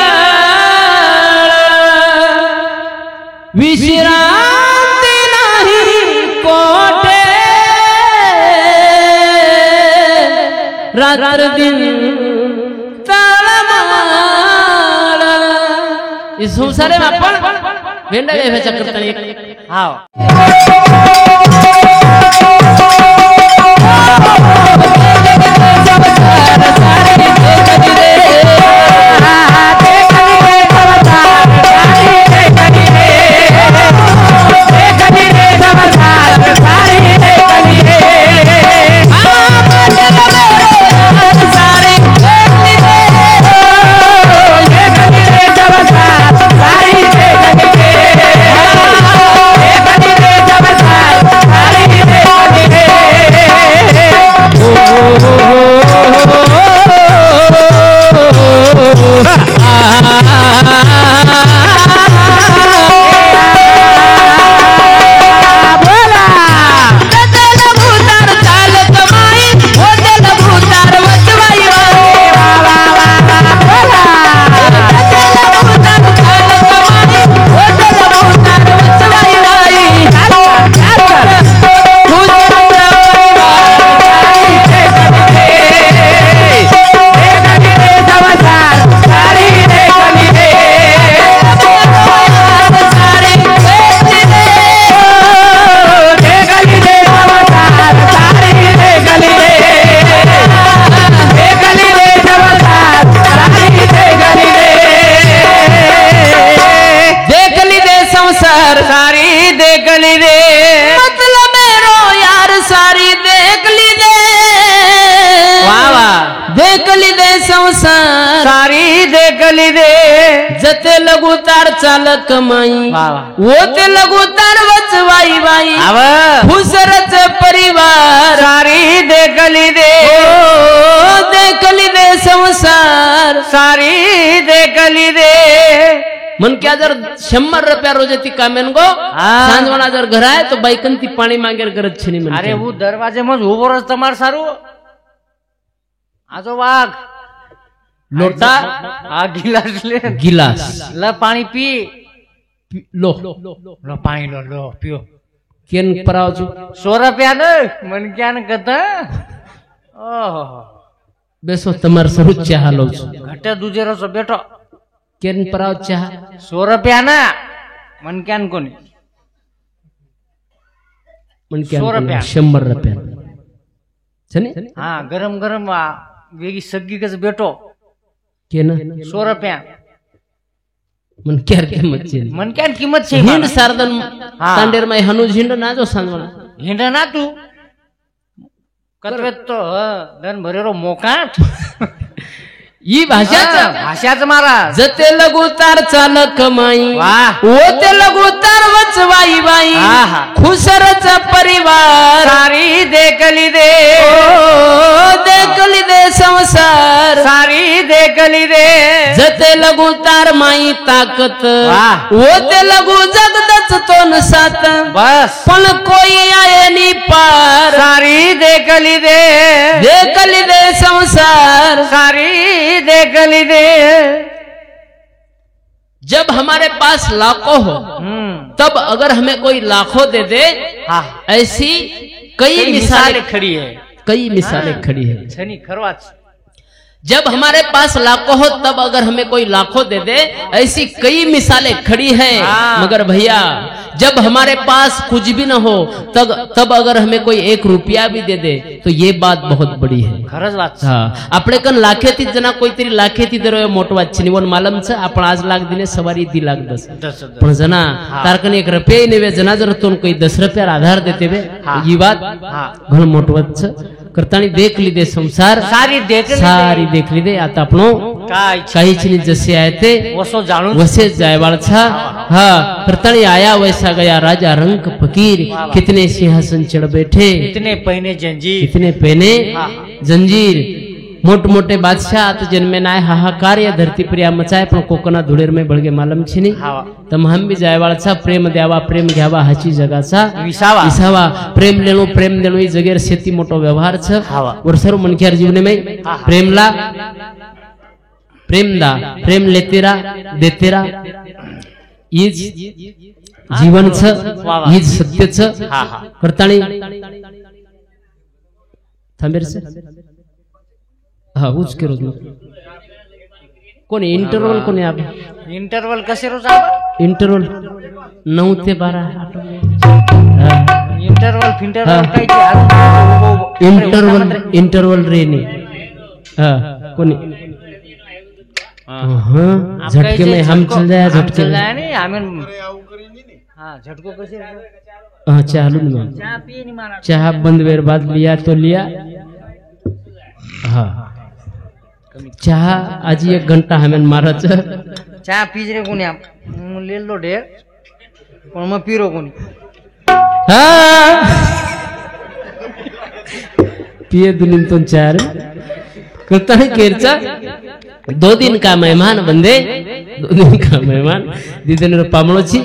विश्रांती नाही कोठे रात्र दिन तळमळ इस संसारे में आपण वेंडा वेचा करताना
हाव
जते लगुतार चाल कमाई होते लगुतार वचवाई बाई हुसरच परिवार
सारी देखली दे
देखली दे संसार
सारी देखली दे
मन क्या जर 100 रुपया रोज ती कामेन गो सांजवाना जर घर आहे तो बायकन ती पाणी मागेर गरज छे नहीं
अरे वो दरवाजे में उभो रस तमार सारू आजो वाघ
लोटा
आ गिलास ले
गिलास
ल पानी पी
लो
लो पानी लो पियो
केन पराव छु
100 रुपया न मन क्या न कथा ओहो
बेसो तमार सरू चाह लो छु
घटे दूजे रस बेटो
केन पराव चाह
100 रुपया ना मन क्या न कोनी
मन क्या
100 रुपया
100 रुपया छने
हां गरम गरम वेगी सग्गी कस बेटो
केना
100 रुपया
मन क्या किंमत छे
मन क्या किंमत छे
हिंड सारदन तांडेर में हनुज हिंड ना जो सांजवाना
हिंड ना तू कतवे तो धन भरेरो मोकाट
ई
भाषाच महाराज
जते लगुतार चाल कमाई होते लगुतार वचवाई बाई खुसरच परिवार
सारी देखली दे
देखली दे संसार
सारी दे देखली रे
जते लगू तार माई ताकत
वाह.
होते लगू जगदच तो न सात
बस
पण कोई आये नी पार
सारी देखली रे
देखली दे संसार
सारी देखली रे
जब हमारे पास लाखों हो तब अगर हमें कोई लाखों दे दे
हाँ
ऐसी कई मिसालें
खड़ी है
कई मिसालें खड़ी है
छनी खरवाच
जब हमारे पास लाखों हो तब अगर हमें कोई लाखों दे दे ऐसी कई मिसालें खड़ी हैं
हाँ।
मगर भैया जब हमारे पास कुछ भी न हो तब अगर हमें कोई 1 रुपया भी दे दे तो ये बात बहुत बड़ी है
खरंच वाच
हा आपले कन लाखेती जना कोईतरी लाखेती दर मोठ વાત છે નિવન માલમ છે आपण आज लाख दिने सवारी 2 लाख 10 पण जना तारकन 1 रुपया नेवे जना जर तो कोई 10 रुपया आधार देते वे ये बात घण मोठ વાત છે करतानी देख ली दे संसार
सारी
देख ली दे आता आपणो काहीच नाही जसे आहे ते
वसो जाणून
वसे जायवाळछा हा करतानी आया वैसा गया राजा रंक फकीर कितने सिंहासन चढ़ बैठे
कितने
पहने जंजीर मोट मोटे बादशाह आत जन्मे नाय हाहाकार या धरती पर या मचाय पण कोकना धुळेर में बळगे मालम छिनी तम हम भी जायवाळचा प्रेम द्यावा प्रेम घ्यावा हाची जगाचा विसावा प्रेम लेणो ई जगेर शेती मोटो व्यवहार छ वर्षर मनख्यार जीवने में प्रेम लेतेरा देतेरा ईज जीवन छ ईज सत्य छ करताणी थांबेर से हा उच के रोज कोणी इंटरवल कोणी आप
इंटरवल कसे रोज
इंटरवल 9 ते 12
इंटरवल
इंटरवल रेने हा कोणी हाँ झटके में हम चल जाए झटके में
नहीं हमें हाँ झटको कैसे
हाँ चालू में चाह बंद वेर बाद लिया तो लिया हाँ चाह आज 1 घंटा हमें मारा
चाह पीज रे कोणी आप ले लो ढेर पण मग पीरो कोणी
हाँ पिए दुनिन तो 4 करता है केरचा 2 दिन का मेहमान बंदे 2 दिन का मेहमान दिदन पामळो छी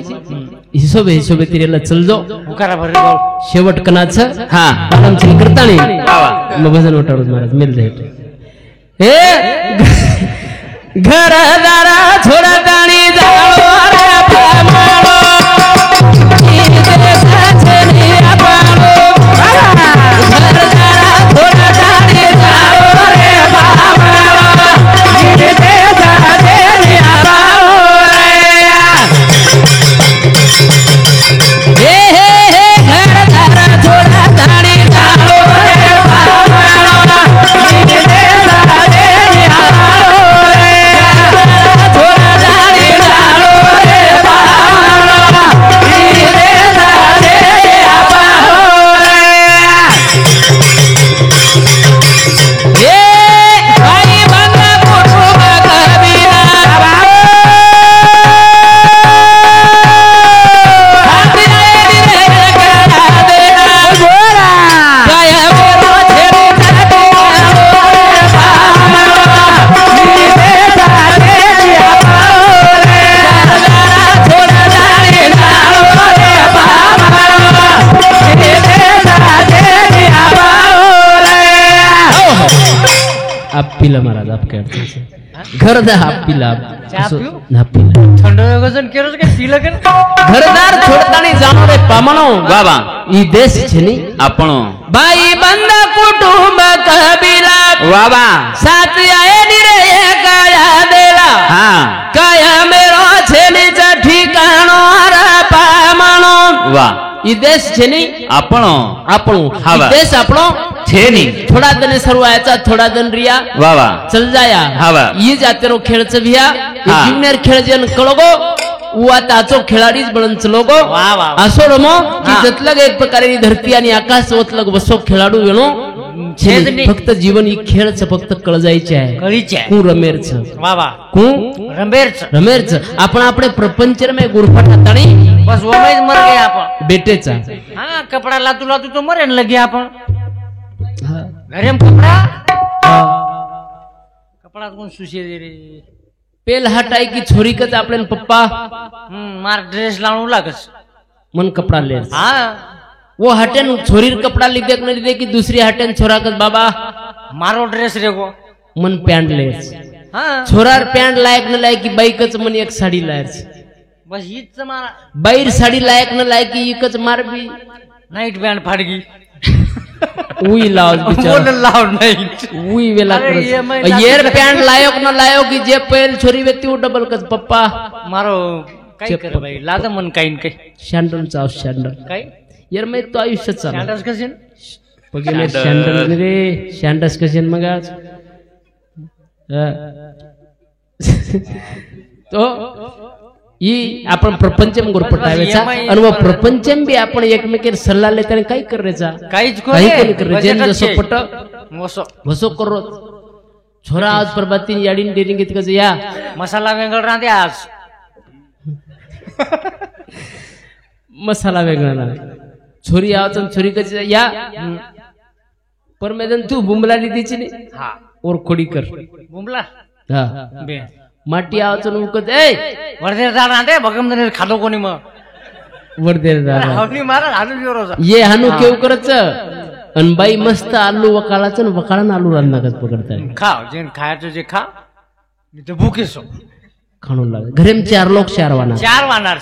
हिशोबे तिरेला चल जो
उकारा भरे बोल
शेवट कनाच हां आराम छी करता नहीं मग भजन उठाडू महाराज मिल दे हे घर दारा छोड़ा दाणी जाओ रे पामळो ई देशा छेनी पामळो घर दारा छोड़ा दाणी जाओ रे पामळो ई देशा छेनी पामळो हे घर दारा छोड़ा दाणी जाओ रे पामळो ई देशा छेनी पामळो छोड़ा दाणी जाओ रे पामळो ई देशा छेनी पामळो हे आई बंदा कुटुंब कबीरा आप पिला महाराज आप कहते हैं घरदार आप पिला ना पिला
थंड वजन केरोज के पीला के
घरदार छोडतानी जानो रे पामणो बाबा ई देश छेनी आपणो बाई बंदा कुटुंब कबीला बाबा साथ आए नी रे काया देला हां काया मेरो छेनी च ठिकाणो रे पामणो वाह ई देश छेनी आपणो ई देश आपणो छेनी थोड़ा दिन सर्वायचा थोड़ा दिन रिया वावा चल जाया हावा ये जाते रो खेळच भिया जुनियर खेळ जन कळगो उवा ताचो खेळाडीच बनन चलोगो असो रमो की जतलग एक प्रकारे धरती आणि आकाश ओतलग बसो खेळाडू वेणो फक्त जीवन ही खेळच फक्त कळ जायचे आहे
कळीचे
कु रमेरच
वावा
कु
रमेरच
आपण आपले प्रपंच में गुरफटा ताणी
बस वो में मर गए आपण
बेटेचा
हां कपड़ा लातू तो मरे लगे आपण घरे में कपड़ा मला कोण सुशे दे रे
पेल हटाई की छोरी कच आपले पप्पा
मार ड्रेस लावू लागस
मन कपड़ा ले
हाँ
वो हटेन छोरीर कपड़ा लिदे न लिदे की दूसरी हटेन छोरा कच बाबा
मारो ड्रेस रे को
मन पैंट ले
हाँ
छोरार पैंट लायक न लायक की बाईकच मन एक साडी लायर
बस हीच मारा
बाईर साडी लायक न लायक की एकच मार बी
नाईट बँड फाडगी
उई लाव
बोल लाव नाही
उई वेला
अरे ये मैं
येर पैंट लायक न लायक की जे पेल छोरी व्यक्ती वो डबल कच पप्पा
मारो काय कर बाई लाद मन काही काही
शँडल चाव शँडल
काय
यार मैं तो आयुष्य चाल
स्टँडर्ड कसे
पहिले शँडल रे शँडस कसे मग आज तो ही आपण प्रपंचम गोरपटायचा आणि व प्रपंचम बी आपण एकमेकीर सल्ला लेताना काय करायचा
काहीच
काही कोणी करायचं जेन जसं पट
मोसो
वसो करो छोरा आज प्रभातीन याडीन डेरिंग इतकंच या
मसाला वेगळा राहते आज
मसाला वेगळा ना छोरी आवाज छोरी कच या परमेदन तू बुमला लिदीची नाही
हा
और खोडी कर
बुमला
हा
बे
माटी आवाज उकत ए
वर्धे जा राहते भगम खातो कोणी मग
वर्दे
हावनी मारा हालू जोरो
ये हानू केव करच अन बाई मस्त आलू वकाळाचं वकाळान आलू रांनागत पकडताय
खाव जे खायचं जे खा मी तर भूके सो
खाणू लाग घरेम 4 लोक 4 वाना
4 वानार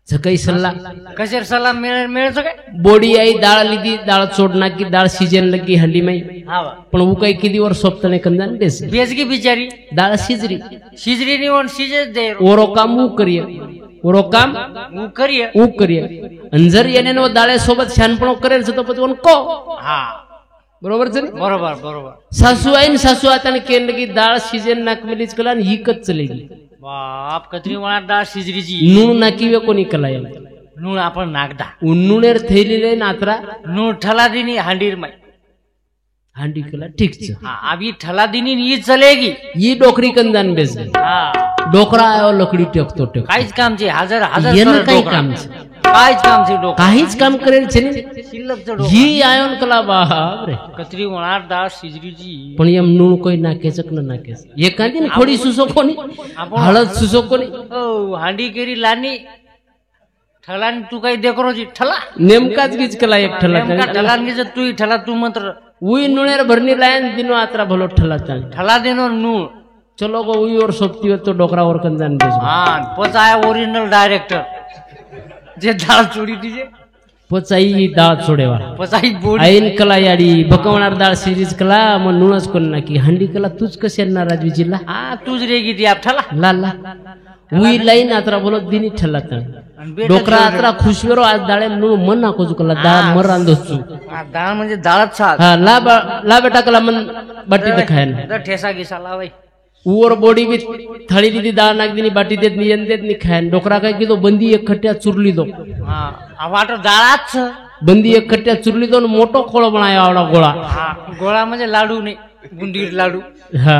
सकाळी सल्ला
कशेर सलाम मिळायचं काय
बोडी आई डाळ लिदी डाळ चोडना की डाळ सीजन लगी हंडी माई
हा
पण वो काही किती वर सोपतने कंदान बेस
बेसगी बिचारी
डाळ शिजरी
शिजरी नि वन शिजे दे
ओरो काम ऊ करिय ओरो काम
ऊ करिय
ऊ करिय आणि जर येणे व डाळे सोबत शानपण करेल तर पण को
हा
बरोबर
बरोबर बरोबर
सासू आईन सासू आता केन लगी डाळ सीजन नाक मिलीच कला आणि ही कच चलेगी
बाप कत्री वळा डाळ शिजरीची
नून नाकी वे कोणी कला
नून आपण नागदा
उन्नुनेर थैलीले नात्रा
नून ठला दिनी हांडीर माई
हांडी कला ठीक छ
हा अभी ठला दिनी ये चलेगी
ये डोकरी कंदान बेस
हा
डोकरा आयो लकडी टेकतो टेक
काहीच काम छे हजार हजार
येन
करोड
काही
डोकरा.
काम छे
काहीच काम छे डोकरा
काहीच काम करेल छे ने
शिल्लकचं डोकरा.
ही आयोन कला बाप रे
कत्री वळा डाळ शिजरीची
पण यम नून कोई नाकेचक न नाकेच एखादी खोडी सुसो कोणी हळद सुसो कोणी
ओ हांडी केरी लानी ठलानी तू काही देखरोजी ठला
नेमकाच गीच कला एक ठला
नेमका ठलानी जर तू ठला तू मंत्र
उई नुणेर भरनी लायन दिनो आत्रा भलो ठला चाल
ठला देनो नूळ
चलो गो उई और सोपती तो डोकरावर कंदान बेस
हा पचाय ओरिजिनल डायरेक्टर जे डाळ चोरी तिचे
पचाई डाळ सोडेवा
पचाई बोडी
आईन कला याडी बकवणार डाळ सिरीज कला मग नुणच कोण नाकी हंडी कला तूच कशी ना राजवीजीला
हा तूच रेगी ती आप ठला
ला ला उई लाईन आत्रा बोलो दिनी ठला तण डोकरा आत्रा खुशवेरो आज डाळे नु मन नाको जुकला डाळ मर रांदोचू
डाळ म्हणजे डाळच साथ
हा ला बेटा कला मन बाटी ते खायन
ठेसा गिसा लावाई
उवर बोडी बी थळी दिदी डाळ नाक दिनी बाटी देत नियन देत नि खायन डोकरा काय की तो बंदी एक खट्ट्या चुरली दो
हा वाटर डाळाच
बंदी एक खट्ट्या चुरली दो मोठो खोळ बनाया आवडा गोळा
हा गोळा म्हणजे लाडू नाही बुंदीर लाडू
हा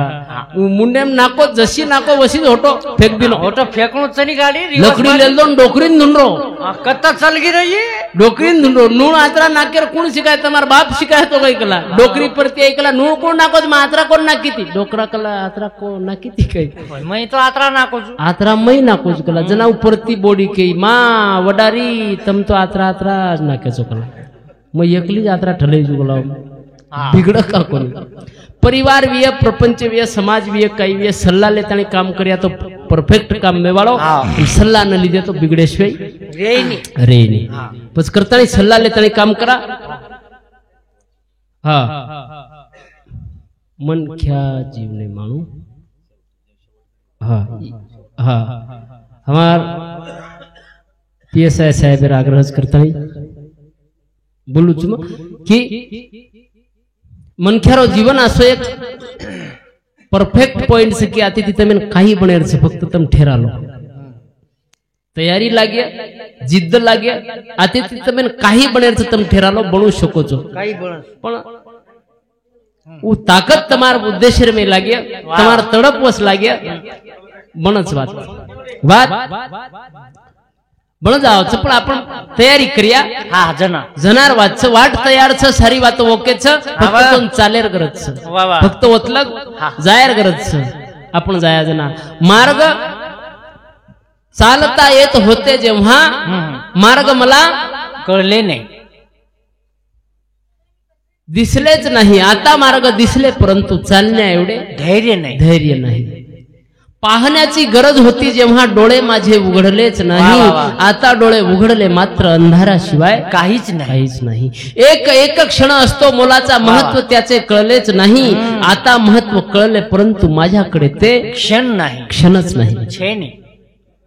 मुंडेम नाको जशी नाको वशीच होतो फेक दिनो
होतो फेकून चनी गाडी
लकडी लेल दोन डोकरीन धुंडरो
कत्ता चल गी रही
डोकरीन धुंडरो नून आत्रा नाकेर कोण शिकाय तमार बाप शिकाय तो काही कला डोकरी परती ऐकला नून कोण नाको मात्रा कोण नाकीती डोकरा कला आत्रा को नाकीती काही
मैं तो आत्रा नाको
आत्रा मै नाकोच कला जनाव परती बोडी के मा वडारी तम तो आत्रा आत्रा नाकेचो कला मग एकलीच आत्रा ठलई जुगला बिगड का कोणी परिवार विय प्रपंच विय समाज विय काही विय सल्ला लेतानी काम कर्या तो परफेक्ट काम मेवाळो सल्ला न लिदे तो बिगडे शिवाय रे नी बस करतानी सल्ला लेतानी काम करा हा मन ख्या जीवने मानू हा हा हमार पीएसआई साहेब आग्रह करतानी बोलू चुम की मनख्यारो जीवन असो एक परफेक्ट पॉइंट से की आती तिथे में काही बनेर से फक्त तम ठेरालो तयारी लागे जिद्द लागे आती तिथे में काही बनेर से तम ठेरालो बनू शको छो
काही बन
पण वो ताकत तमार उद्देश्य में लागे तमार तड़प वस लागे बनच बात बळ जावचं पण आपण तयारी करूया
हा जना
जनार वाच वाट तयार छ सारी वात ओकेच फक्त
वा.
तो चालेर गरज
वा वा.
फक्त ओतलग
हा.
जायर गरज आपण जाया जना मार्ग चालता येत होते जेव्हा मार्ग मला
कळले नाही
दिसलेच नाही आता मार्ग दिसले परंतु चालण्या एवढे
धैर्य नाही
धैर्य नाही पाहण्याची गरज होती जेव्हा डोळे माझे उघडलेच नाही
वा, वा, वा.
आता डोळे उघडले मात्र अंधाराशिवाय
काहीच नाही
काहीच नाही एक क्षण असतो मोलाचा महत्व त्याचे कळलेच नाही आता महत्व कळले परंतु माझ्याकडे ते
क्षण नाही
क्षणच नाही
छे नाही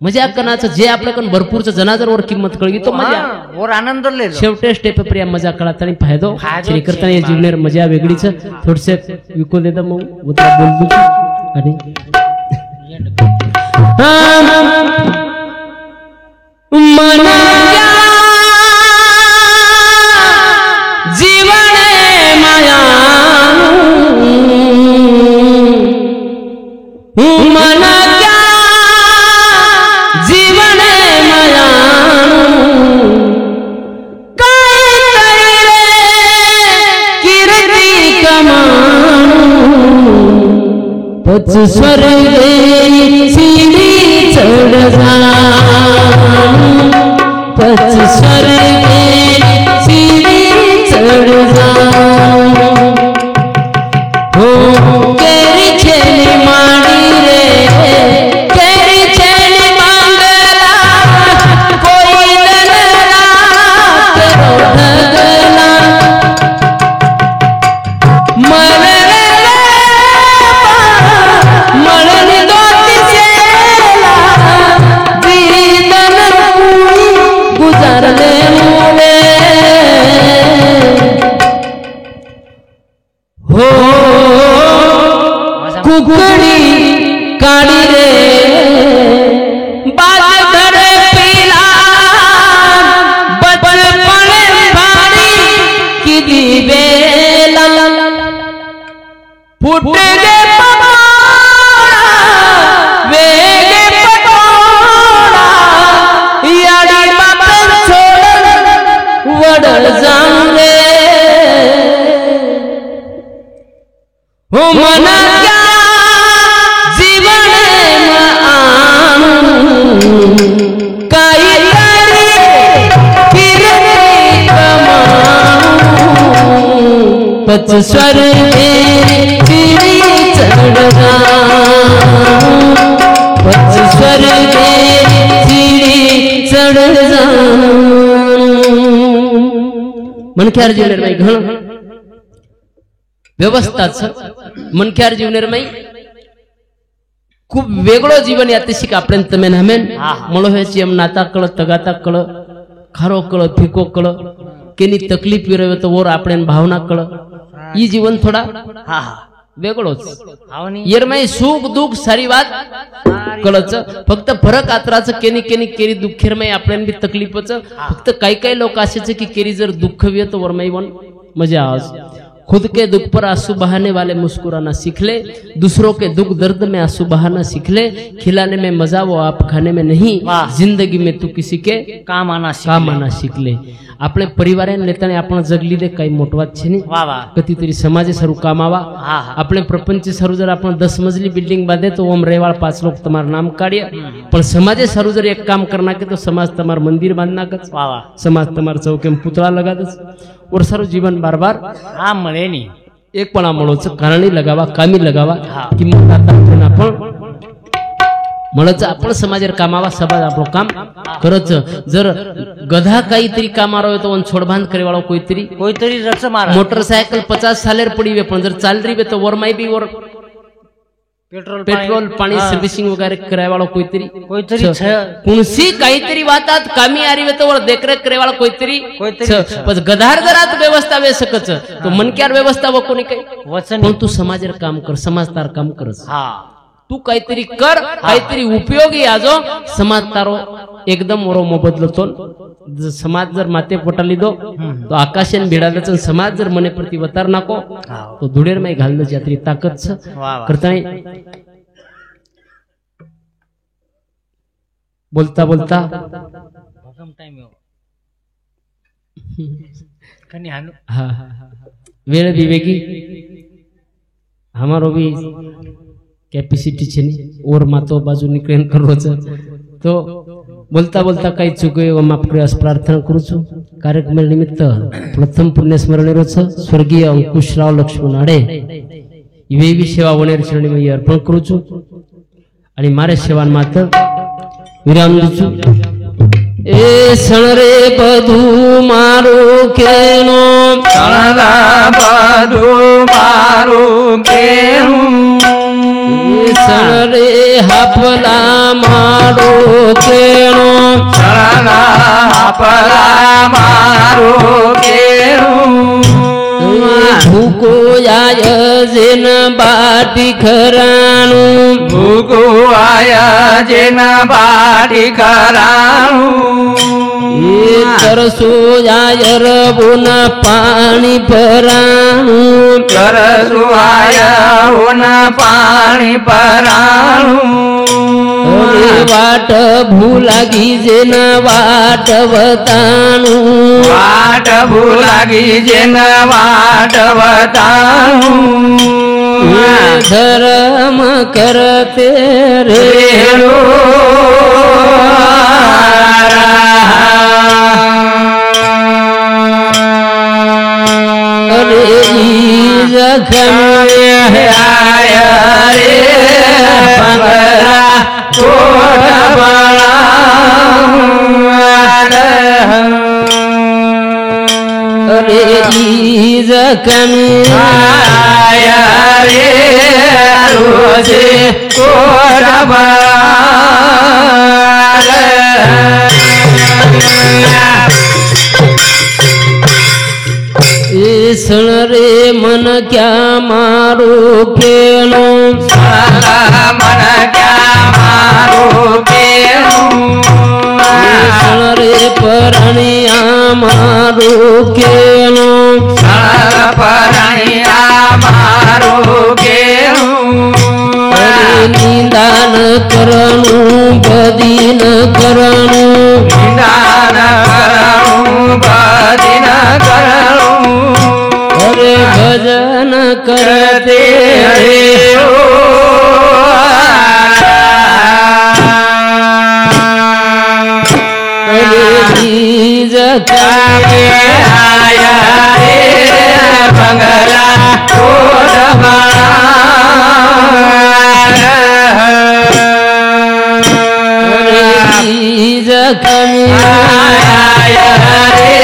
मजा कणाचं जे आपल्याकडून भरपूरच जनाजरवर किंमत कळली तो मजा
वर आनंद लेलो
शेवटे स्टेप प्रिया मजा कळत आणि फायदो
फायदो
श्री करताना जीवनेर मजा वेगळीच थोडसे विको देता मग उतरा बोल तू आणि मना जीवन माया मना जीवन माया कीर्ती कमाणू पच स्वर्गे सीडी चढ पच स्वर्गे सीडी चढ हो केरी छेली माडी रे केरी छेली मांगला कोई दलला करो ढगला मळणी दोती सेला दीदन गुजारले मुले हो कुकडी काढी रे बाज धरे पिला बचपणे भारी किती बेला फुटे दे पगोडा वेगे पगोडा याडी बाप सोड वड जाऊन रे हो मना क्या जीवन काही कीर्ती कमाऊ पच स्वर्गे चिडी चढगा पच स्वर्गे चिडी चढगा मनख्यार जीवनेरमाई घण व्यवस्थाच मनख्यार जीवनेरमाई खूप वेगळं जीवन याते शिक आपण तमे नामेन मळो हेची एम नाता कळ तगाता कळ खारो कळ फिको कळ केनी तकलीफ विरवे तो वर आपण भावना कळ ई जीवन थोडा
हा हा
वेगळोच
आवनी
येरमाई सुख दुःख सारी वात कळच फक्त फरक आत्राचं केनी केनी केरी दुःखेरमाई आपण बी तकलीफच फक्त काही काही लोक असेच की केरी जर दुःख विय तो वरमाई वन मजा आज खुद के दुख पर आंसू बहाने वाले मुस्कुराना सीख ले दूसरों के दुख दर्द में आंसू बहाना सीख ले खिलाने में मजा वो आप खाने में नहीं जिंदगी में तू किसी के
काम आना
सीख ले आपले परिवाराने लेताने आपण जगली दे काही मोठवात छे नाही
वा वा
कधीतरी समाजे सरू कामावा
हा हा
આપણે પ્રપંચ સરું જર આપણે 10 મજલી બિલ્ડિંગ બાંધે તો ઓમ રેવાળ 5 લોક તમારું નામ કાઢ્યા પણ સમાજે સરું જર એક કામ કર નાખે તો સમાજ તમાર મંદિર બાંધ નાખે
वा वा
સમાજ તમાર ચૌકેમ પુતળા લગા દે ઓર સારું જીવન બાર બાર
हा મળે ની
એક પણ આ મળો છે કારણી લગાવા કામી લગાવા
હા.
કિંમત आता તેના પણ મળच आपण समाजेर कामावा समाज આપણું કામ કરच जर गधा काहीतरी कामार હોય તો ઓન છોડબાંધ કરે વાળો કોઈતરી
कोईतरी रच मारा
मोटरसायकल 50 सालेर पड़ी वे पण जर चाल रही वे तो वरमाई भी और पेट्रोल पाणी सर्व्हिसिंग वगैरे कराय वाळो कोईतरी कुणसी काहीतरी वातात कामी आरी वे तो वर देखरेख करे वाळो कोईतरी पण गधार जरात व्यवस्था वे सकच तो मनक्यार व्यवस्था व कोणी काही
वचन
पण तू समाजेर काम कर समाजतार काम करस
हा
तू काहीतरी कर काहीतरी उपयोगी आजो समाज तारो एकदम वरो मोबदलतो समाज जर माते पोटाली दो तो आकाशन भिडालच समाज जर मने प्रति वतार नाको तो धुडेर मै घालनो यात्री ताकत छ करताय बोलता बोलता
एकदम टाइम हो कनी हानु
हाँ हाँ हाँ वेळ विवेकी हमारो भी कैपेसिटी છે ને ઓર માતો બાજુ નીકળીને કરવો છે તો બોલતા બોલતા કઈ ચૂક્યો એવો માફ કરવા પ્રાર્થના કરું છું કાર્યક્રમ નિમિત્ત પ્રથમ પુણ્ય સ્મરણ છે સ્વર્ગીય અંકુશરાव લક્ષ્મણ આડે એવી સેવા વણેર શ્રેણીમાં અર્પણ કરું છું અને મારે સેવાન માત્ર વિરામ દઉં છું એ સણરે બધું મારું કેનો
સણરા બધું મારું કેવું
સણરે હાપલા મારો કેનો
સણરા હાપલા મારું કેવું
ભૂકો આય જેન બાટી ખરાણું
ભૂકો આયા જેના બાટી કરાણું
એ તરસો આયર બોના પાણી ભરાણું
કરસુ આયા હોના પાણી પરાણું
વાટ ભૂલાગી જેના વાટ વતાણું
વાટ ભૂલાગી જેના વાટ વતાણું
ધર્મ કરતે રે જખમ
આયા રે પગલા
અરે ઈ જખમ
આયા રે રોજે
એ સણ રે મન ક્યાં મારો કેણો
મન ક્યાં મારું કેવું
સણ રે પરણિયા મારો કેણો
પરણિયા મારું કેવું
નિદાન કરણું બદીન કરણું
નિદાન કરણું બદીન કરણું
અરે ભજન કરતે બીજ
આયા રે બંગલા
બીજ
આયા રે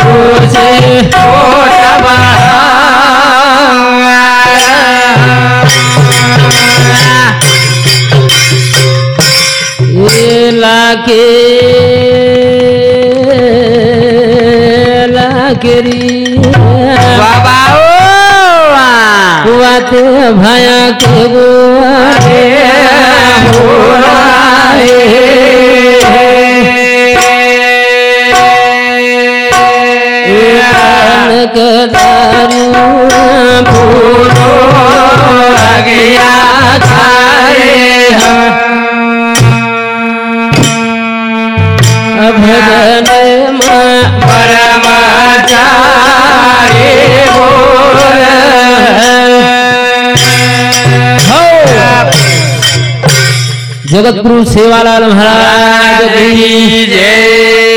રોજે
લાગે લાગરી
બાબા
વાત ભાયા કેવો કદારું
ભૂલો ગયા થાય
ભજન
પરમચારી બોલ
જગતગુરુ સેવાલાલ મહારાજ
જય